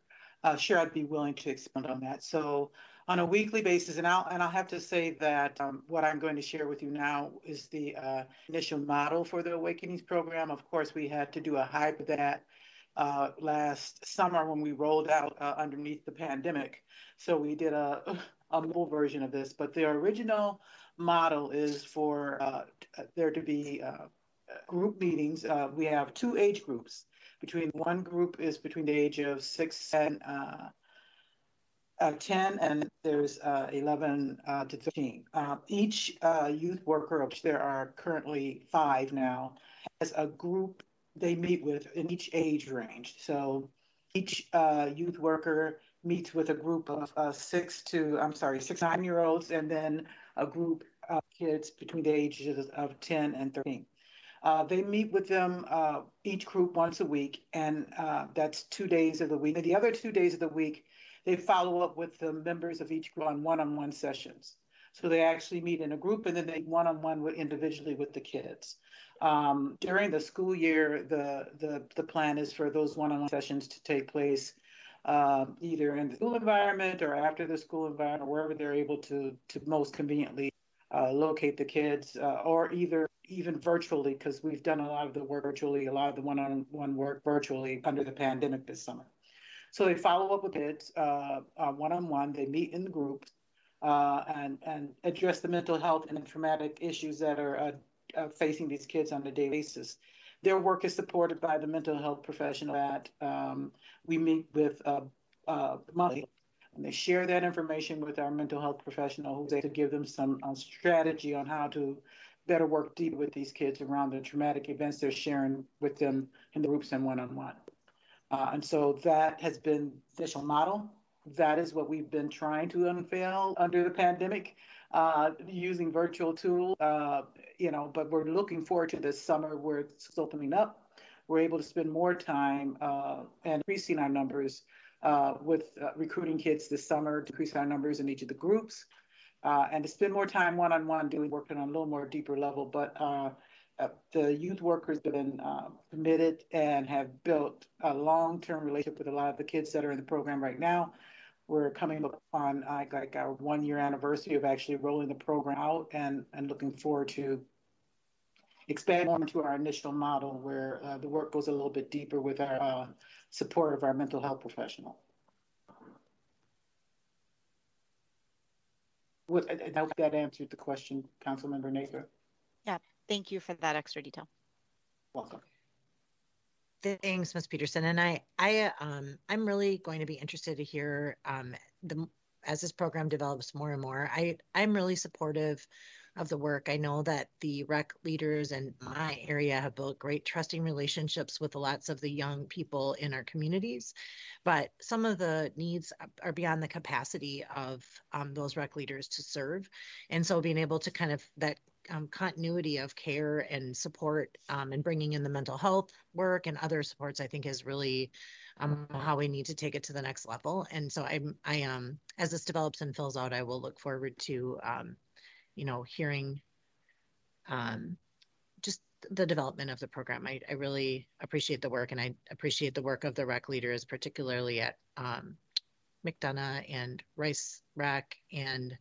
Sure, I'd be willing to expand on that. So on a weekly basis, and I'll have to say that what I'm going to share with you now is the initial model for the Awakenings program. Of course, we had to do a hybrid of that last summer when we rolled out underneath the pandemic. So we did a mobile version of this, but the original model is for there to be group meetings. We have 2 age groups. One group is between the age of 6 and 10, and there's 11 to 13. Each youth worker, of which there are currently 5 now, has a group they meet with in each age range. So each youth worker meets with a group of 6 to 9-year-olds, and then a group of kids between the ages of 10 and 13. They meet with them, each group once a week, and that's 2 days of the week. And the other 2 days of the week, they follow up with the members of each group on one-on-one sessions. So they actually meet in a group, and then they one-on-one individually with the kids. During the school year, the plan is for those one-on-one sessions to take place either in the school environment or after the school environment, or wherever they're able to most conveniently locate the kids, or even virtually, because we've done a lot of the work virtually, a lot of the one-on-one work virtually under the pandemic this summer. So they follow up with kids one-on-one. They meet in the groups and address the mental health and traumatic issues that are facing these kids on a daily basis. Their work is supported by the mental health professional that we meet with monthly. And they share that information with our mental health professional, who's able to give them some strategy on how to better work deep with these kids around the traumatic events they're sharing with them in the groups and one-on-one. And so that has been the initial model. That is what we've been trying to unveil under the pandemic, using virtual tools, but we're looking forward to this summer where it's opening up. We're able to spend more time and increasing our numbers with recruiting kids this summer, to increase our numbers in each of the groups, and to spend more time one-on-one working on a little more deeper level. But the youth workers have been committed and have built a long-term relationship with a lot of the kids that are in the program right now. We're coming up on like our 1-year anniversary of actually rolling the program out, and looking forward to expand more into our initial model, where the work goes a little bit deeper with our support of our mental health professional. I hope that answered the question, Councilmember Naker. Yeah, thank you for that extra detail. Welcome. Thanks, Ms. Peterson. And I'm really going to be interested to hear as this program develops more and more. I'm really supportive of the work. I know that the rec leaders in my area have built great trusting relationships with lots of the young people in our communities, but some of the needs are beyond the capacity of those rec leaders to serve. And so being able to kind of that continuity of care and support and bringing in the mental health work and other supports, I think is really how we need to take it to the next level. And so I as this develops and fills out, I will look forward to hearing just the development of the program. I really appreciate the work, and I appreciate the work of the rec leaders, particularly at McDonough and Rice Rec and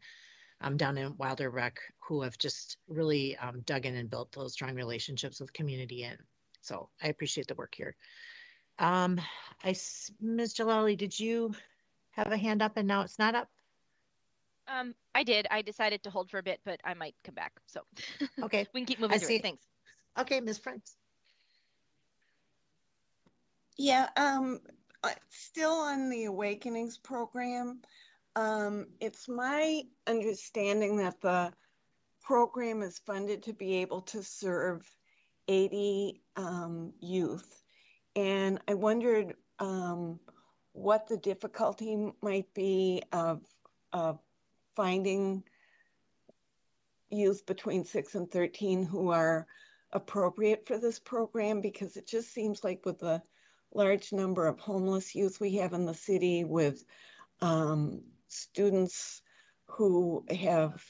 down in Wilder Rec, who have just really dug in and built those strong relationships with community. And so I appreciate the work here. Ms. Jalali, did you have a hand up and now it's not up? I did. I decided to hold for a bit, but I might come back. So okay, we can keep moving through it. Thanks. Okay, Ms. Prince. Yeah, still on the Awakenings program. It's my understanding that the program is funded to be able to serve 80 youth. And I wondered what the difficulty might be of finding youth between 6 and 13 who are appropriate for this program, because it just seems like with the large number of homeless youth we have in the city, with students who have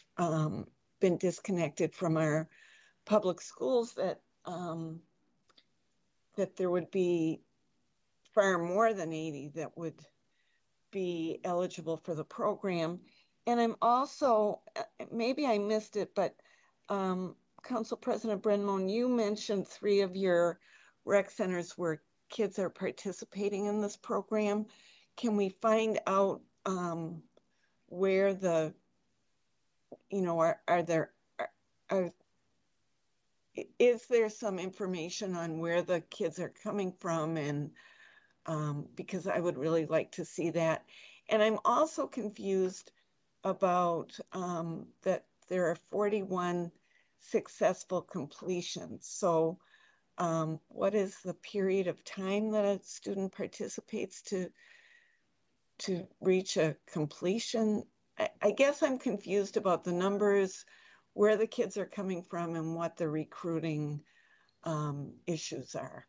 been disconnected from our public schools, that that there would be far more than 80 that would be eligible for the program. And I'm also, maybe I missed it, but Council President Brenmon, you mentioned 3 of your rec centers were kids are participating in this program? Can we find out where the, you know, is there some information on where the kids are coming from? And because I would really like to see that. And I'm also confused about that there are 41 successful completions. So what is the period of time that a student participates to reach a completion? I guess I'm confused about the numbers, where the kids are coming from, and what the recruiting issues are.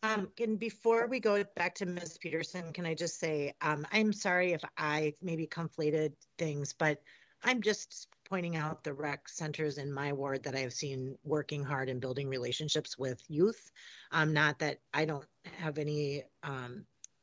And before we go back to Ms. Peterson, can I just say, I'm sorry if I maybe conflated things, but I'm just pointing out the rec centers in my ward that I've seen working hard and building relationships with youth. Not that I don't have any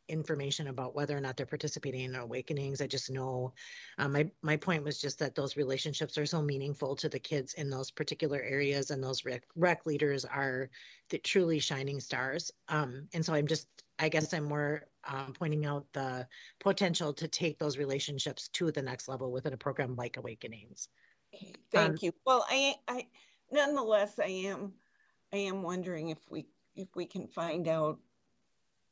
information about whether or not they're participating in awakenings. I just know my point was just that those relationships are so meaningful to the kids in those particular areas, and those rec leaders are the truly shining stars. And so I guess I'm more pointing out the potential to take those relationships to the next level within a program like Awakenings. Thank you. Well, I nonetheless, I am wondering if we can find out,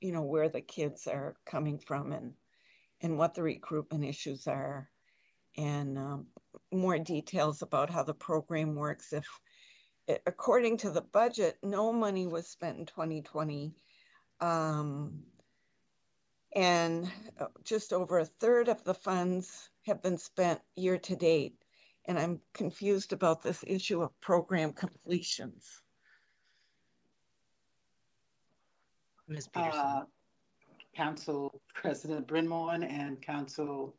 you know, where the kids are coming from and what the recruitment issues are, and more details about how the program works. If according to the budget, no money was spent in 2020, and just over a third of the funds have been spent year to date. And I'm confused about this issue of program completions. Ms. Peterson. Council President Brinmoen and Council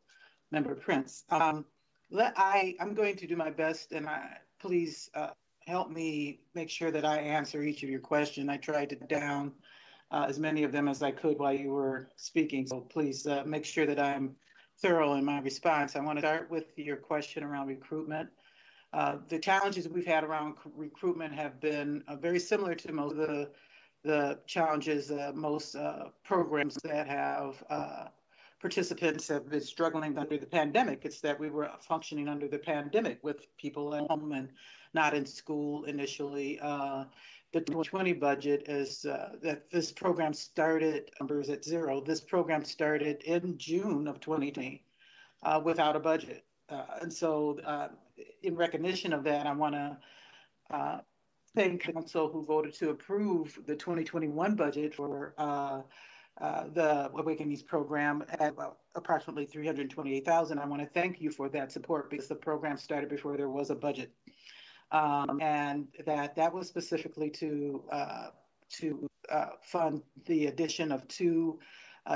Member Prince. I'm going to do my best, and please help me make sure that I answer each of your questions. I tried to down as many of them as I could while you were speaking, so please make sure that I'm thorough in my response. I want to start with your question around recruitment. The challenges we've had around recruitment have been very similar to most of the challenges most programs that have participants have been struggling under the pandemic. It's that we were functioning under the pandemic with people at home and not in school initially. The 2020 budget is that this program started, numbers at zero. This program started in June of 2020 without a budget. And so in recognition of that, I want to thank council who voted to approve the 2021 budget for the Awakenings program at approximately $328,000. I want to thank you for that support, because the program started before there was a budget, and that was specifically to fund the addition of 2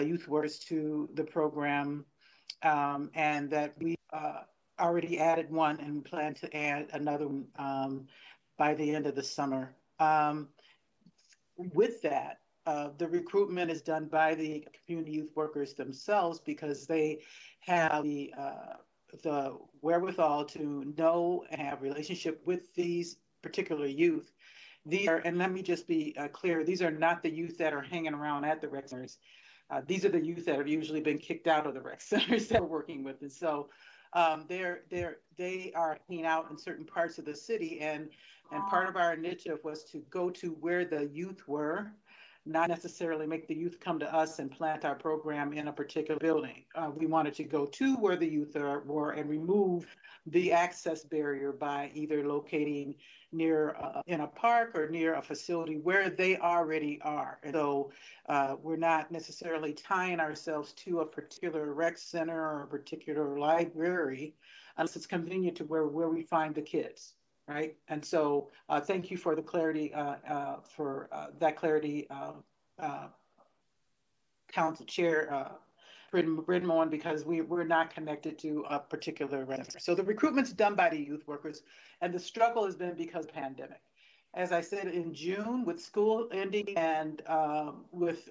youth workers to the program, and that we already added 1 and plan to add another one by the end of the summer. With that, the recruitment is done by the community youth workers themselves, because they have the wherewithal to know and have relationship with these particular youth. These are, and let me just be clear, these are not the youth that are hanging around at the rec centers. These are the youth that have usually been kicked out of the rec centers that we're working with. And so they are hanging out in certain parts of the city, and part of our initiative was to go to where the youth were, not necessarily make the youth come to us and plant our program in a particular building. We wanted to go to where the youth were and remove the access barrier by either locating near in a park or near a facility where they already are. And so we're not necessarily tying ourselves to a particular rec center or a particular library unless it's convenient to where we find the kids. Right. And so thank you for the clarity, for that clarity, Council Chair Brinmoen, because we're not connected to a particular register. So the recruitment's done by the youth workers, and the struggle has been because of the pandemic. As I said, in June, with school ending and with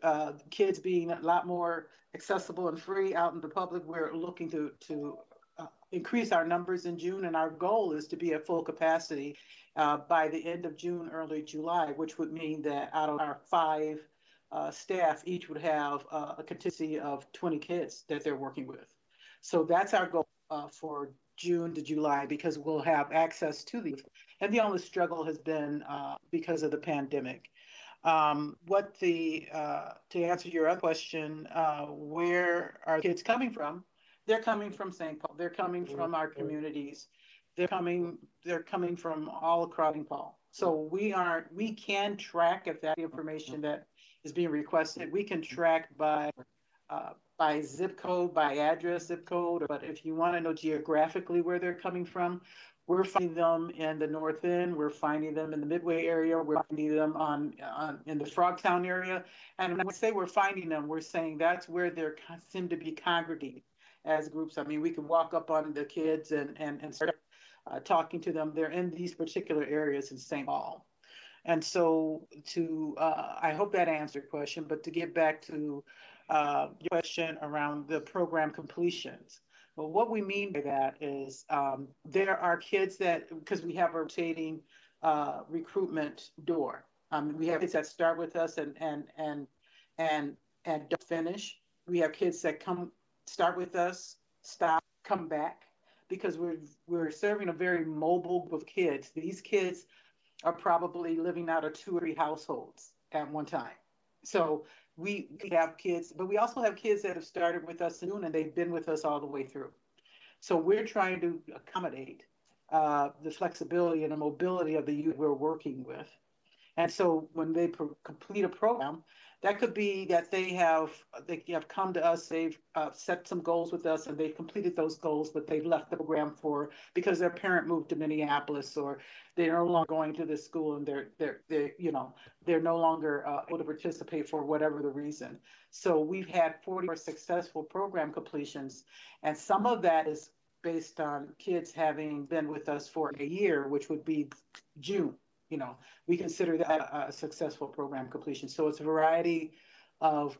kids being a lot more accessible and free out in the public, we're looking to increase our numbers in June, and our goal is to be at full capacity by the end of June, early July, which would mean that out of our 5 staff each would have a contingency of 20 kids that they're working with. So that's our goal for June to July, because we'll have access to these. And the only struggle has been because of the pandemic. To answer your other question, where are kids coming from? They're coming from St. Paul. They're coming from our communities. They're coming from all across St. Paul. So we can track if that information that is being requested. We can track by zip code, by address, zip code. But if you want to know geographically where they're coming from, we're finding them in the North End. We're finding them in the Midway area. We're finding them in the Frogtown area. And when I say we're finding them, we're saying that's where they seem to be congregating as groups. I mean, we can walk up on the kids and start talking to them. They're in these particular areas in St. Paul. And so I hope that answered your question, but to get back to your question around the program completions. Well, what we mean by that is there are kids that, because we have a rotating recruitment door. We have kids that start with us and don't finish. We have kids that start with us, stop, come back, because we're serving a very mobile group of kids. These kids are probably living out of 2 or 3 households at one time. So we have kids, but we also have kids that have started with us soon and they've been with us all the way through. So we're trying to accommodate the flexibility and the mobility of the youth we're working with. And so when they complete a program, that could be that they have come to us, they've set some goals with us and they've completed those goals, but they've left the program because their parent moved to Minneapolis, or they're no longer going to this school and they're no longer able to participate for whatever the reason. So we've had 44 successful program completions, and some of that is based on kids having been with us for a year, which would be June. We consider that a successful program completion. So it's a variety of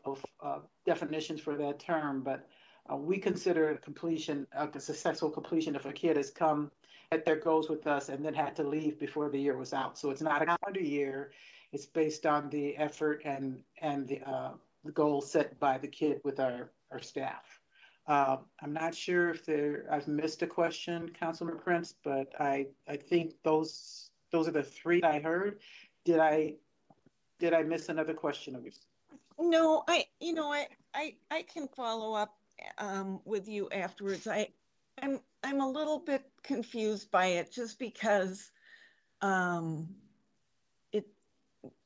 definitions for that term, but we consider completion a successful completion if a kid has come at their goals with us and then had to leave before the year was out. So it's not a calendar year. It's based on the effort and the goal set by the kid with our staff. I'm not sure if I've missed a question, Councilman Prince, but I think those are the 3 I heard. Did I miss another question of yours? No, I can follow up with you afterwards. I'm a little bit confused by it, just because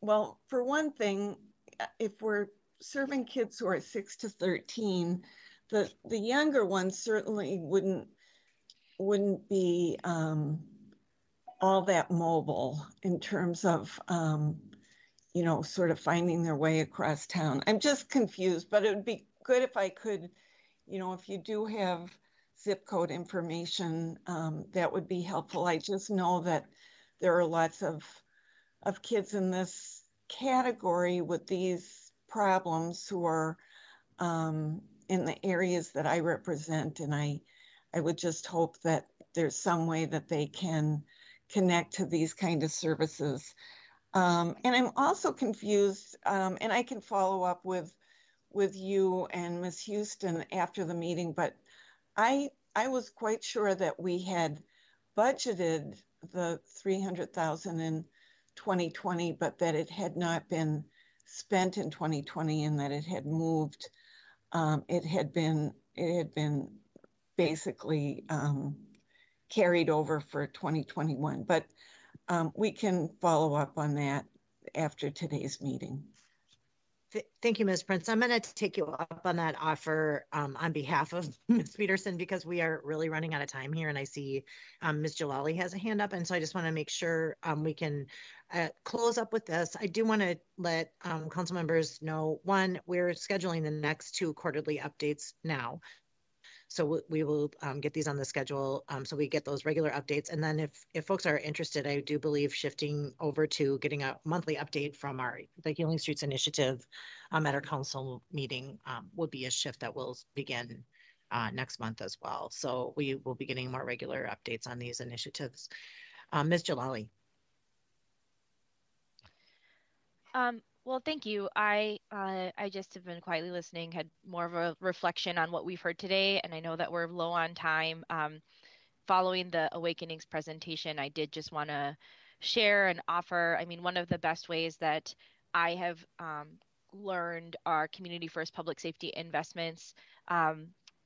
well, for one thing, if we're serving kids who are 6 to 13, the younger ones certainly wouldn't be all that mobile in terms of, sort of finding their way across town. I'm just confused, but it would be good if I could, if you do have zip code information, that would be helpful. I just know that there are lots of kids in this category with these problems who are in the areas that I represent, and I would just hope that there's some way that they can connect to these kind of services. And I'm also confused, and I can follow up with you and Ms. Houston after the meeting, but I was quite sure that we had budgeted the $300,000 in 2020, but that it had not been spent in 2020 and that it had moved. It had been basically carried over for 2021, but we can follow up on that after today's meeting. Thank you, Ms. Prince. I'm going to take you up on that offer on behalf of Ms. Peterson, because we are really running out of time here. And I see Ms. Jalali has a hand up. And so I just want to make sure we can close up with this. I do want to let council members know, one, we're scheduling the next 2 quarterly updates now. So we will get these on the schedule so we get those regular updates. And then if folks are interested, I do believe shifting over to getting a monthly update from the Healing Streets Initiative at our council meeting would be a shift that will begin next month as well. So we will be getting more regular updates on these initiatives. Ms. Jalali. Well, thank you. I just have been quietly listening, had more of a reflection on what we've heard today, and I know that we're low on time. Following the Awakenings presentation, I did just want to share and offer. I mean, one of the best ways that I have learned our community first public safety investments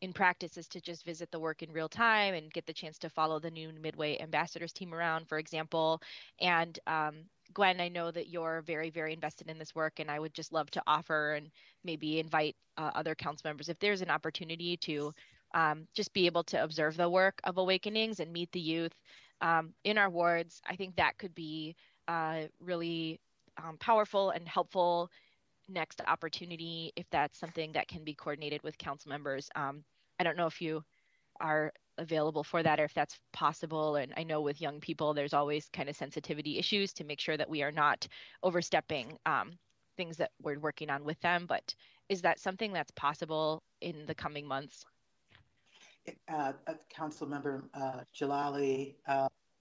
in practice is to just visit the work in real time and get the chance to follow the new Midway ambassadors team around, for example. And Gwen, I know that you're very, very invested in this work, and I would just love to offer and maybe invite other council members if there's an opportunity to just be able to observe the work of Awakenings and meet the youth in our wards. I think that could be really powerful and helpful next opportunity if that's something that can be coordinated with council members. I don't know if you are available for that or if that's possible. And I know with young people, there's always kind of sensitivity issues to make sure that we are not overstepping things that we're working on with them. But is that something that's possible in the coming months? Councilmember Jalali,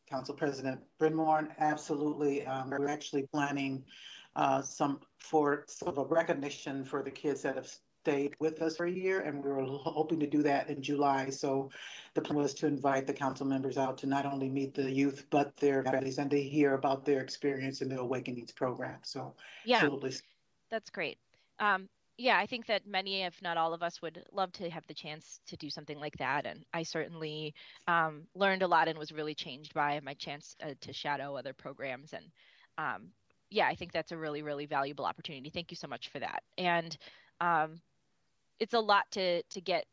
Council President Brinmore, absolutely. We're actually planning some for sort of a recognition for the kids that have stayed with us for a year, and we were hoping to do that in July. So the plan was to invite the council members out to not only meet the youth, but their families and to hear about their experience in the Awakenings program. So yeah, absolutely. That's great. Yeah, I think that many, if not all of us, would love to have the chance to do something like that. And I certainly learned a lot and was really changed by my chance to shadow other programs. And yeah, I think that's a really, really valuable opportunity. Thank you so much for that. And it's a lot to get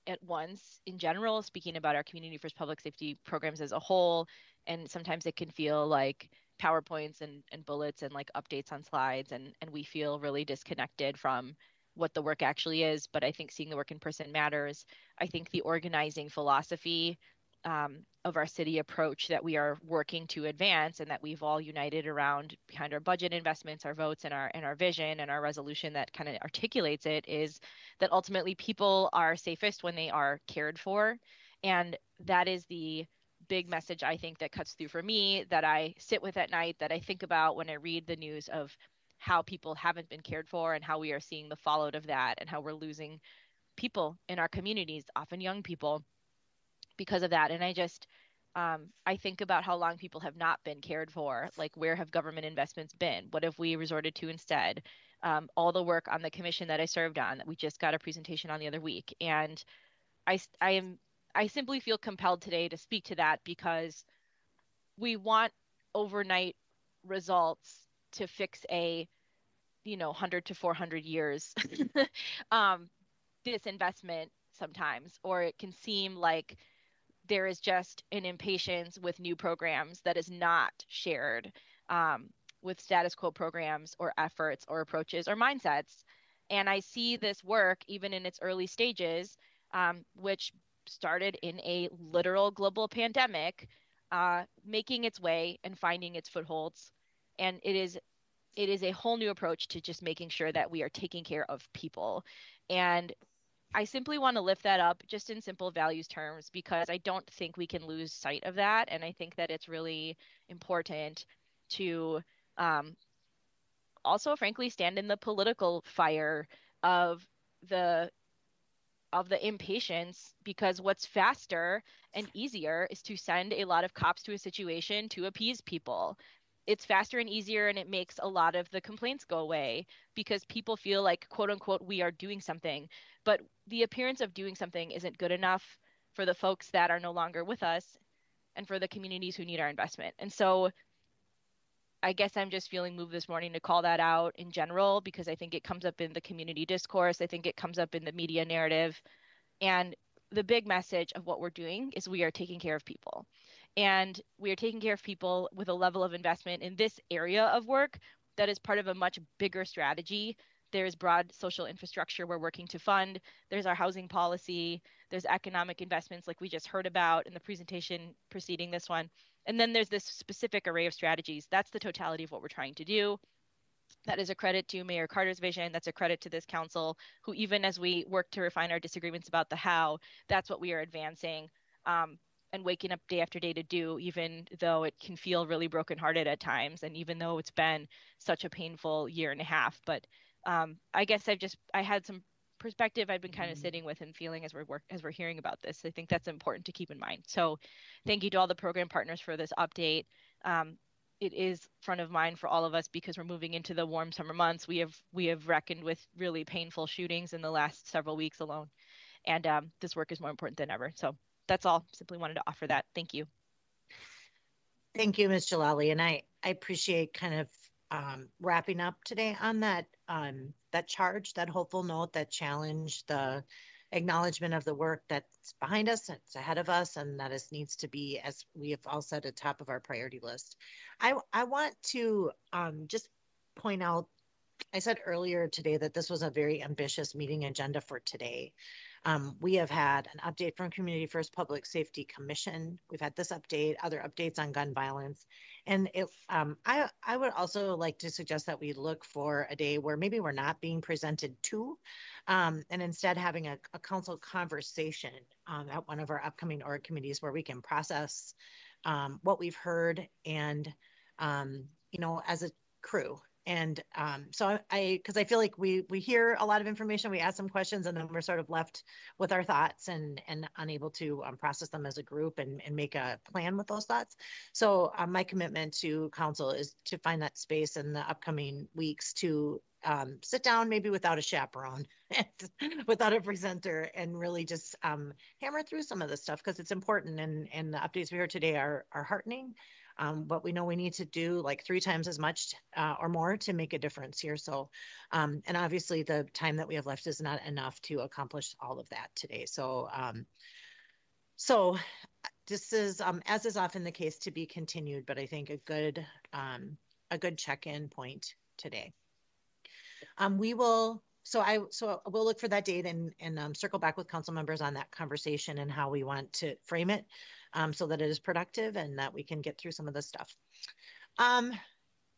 at once in general, speaking about our community first public safety programs as a whole. And sometimes it can feel like PowerPoints and bullets and like updates on slides. And we feel really disconnected from what the work actually is. But I think seeing the work in person matters. I think the organizing philosophy of our city approach that we are working to advance and that we've all united around behind our budget investments, our votes, and our vision and our resolution that kind of articulates it is that ultimately people are safest when they are cared for. And that is the big message I think that cuts through for me, that I sit with at night, that I think about when I read the news of how people haven't been cared for and how we are seeing the fallout of that and how we're losing people in our communities, often young people, because of that. And I think about how long people have not been cared for. Like, where have government investments been? What have we resorted to instead? All the work on the commission that I served on, that we just got a presentation on the other week. And I simply feel compelled today to speak to that because we want overnight results to fix a 100 to 400 years disinvestment sometimes, or it can seem like there is just an impatience with new programs that is not shared with status quo programs or efforts or approaches or mindsets. And I see this work, even in its early stages, which started in a literal global pandemic, making its way and finding its footholds. And it is a whole new approach to just making sure that we are taking care of people. And I simply want to lift that up just in simple values terms, because I don't think we can lose sight of that. And I think that it's really important to also, frankly, stand in the political fire of the impatience, because what's faster and easier is to send a lot of cops to a situation to appease people. It's faster and easier, and it makes a lot of the complaints go away because people feel like, quote unquote, we are doing something. But the appearance of doing something isn't good enough for the folks that are no longer with us and for the communities who need our investment. And so I guess I'm just feeling moved this morning to call that out in general, because I think it comes up in the community discourse. I think it comes up in the media narrative. And the big message of what we're doing is we are taking care of people. And we are taking care of people with a level of investment in this area of work that is part of a much bigger strategy. There's broad social infrastructure we're working to fund. There's our housing policy. There's economic investments like we just heard about in the presentation preceding this one. And then there's this specific array of strategies. That's the totality of what we're trying to do. That is a credit to Mayor Carter's vision. That's a credit to this council, who, even as we work to refine our disagreements about the how, that's what we are advancing. and waking up day after day to do, even though it can feel really brokenhearted at times, and even though it's been such a painful year and a half. But I guess I had some perspective I've been kind of sitting with and feeling as we're hearing about this. I think that's important to keep in mind. So thank you to all the program partners for this update. It is front of mind for all of us because we're moving into the warm summer months. We have reckoned with really painful shootings in the last several weeks alone, and this work is more important than ever. So that's all. Simply wanted to offer that. Thank you. Thank you, Ms. Jalali, and I appreciate kind of wrapping up today on that charge, that hopeful note, that challenge, the acknowledgement of the work that's behind us, that's ahead of us, and that needs to be, as we have all said, at top of our priority list. I want to just point out, I said earlier today that this was a very ambitious meeting agenda for today. We have had an update from Community First Public Safety Commission. We've had this update, other updates on gun violence. And I would also like to suggest that we look for a day where maybe we're not being presented to, and instead having a council conversation at one of our upcoming org committees where we can process what we've heard and, as a crew. And so because I feel like we hear a lot of information, we ask some questions, and then we're sort of left with our thoughts and unable to process them as a group and make a plan with those thoughts. So my commitment to council is to find that space in the upcoming weeks to sit down, maybe without a chaperone, without a presenter, and really just hammer through some of this stuff because it's important. And the updates we heard today are heartening. But we know we need to do like 3 times as much or more to make a difference here. So, and obviously the time that we have left is not enough to accomplish all of that today. So, this is, as is often the case, to be continued, but I think a good check-in point today. We'll look for that date and circle back with council members on that conversation and how we want to frame it so that it is productive and that we can get through some of this stuff.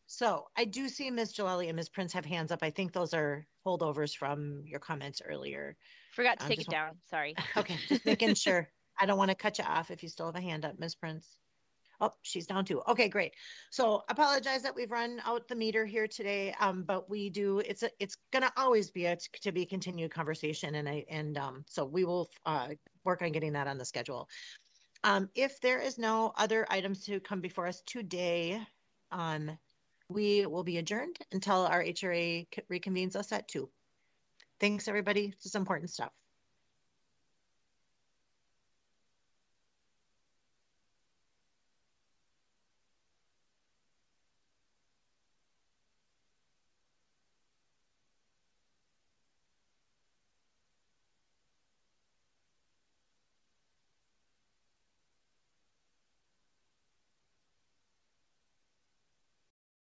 So I do see Ms. Jalali and Ms. Prince have hands up. I think those are holdovers from your comments earlier. Forgot to take it down. Sorry. Okay, just making sure. I don't want to cut you off if you still have a hand up, Ms. Prince. Oh, she's down too. Okay, great. So apologize that we've run out the meter here today, but it's going to always be a to be continued conversation, and so we will work on getting that on the schedule. If there is no other items to come before us today, we will be adjourned until our HRA reconvenes us at 2. Thanks, everybody. This is important stuff.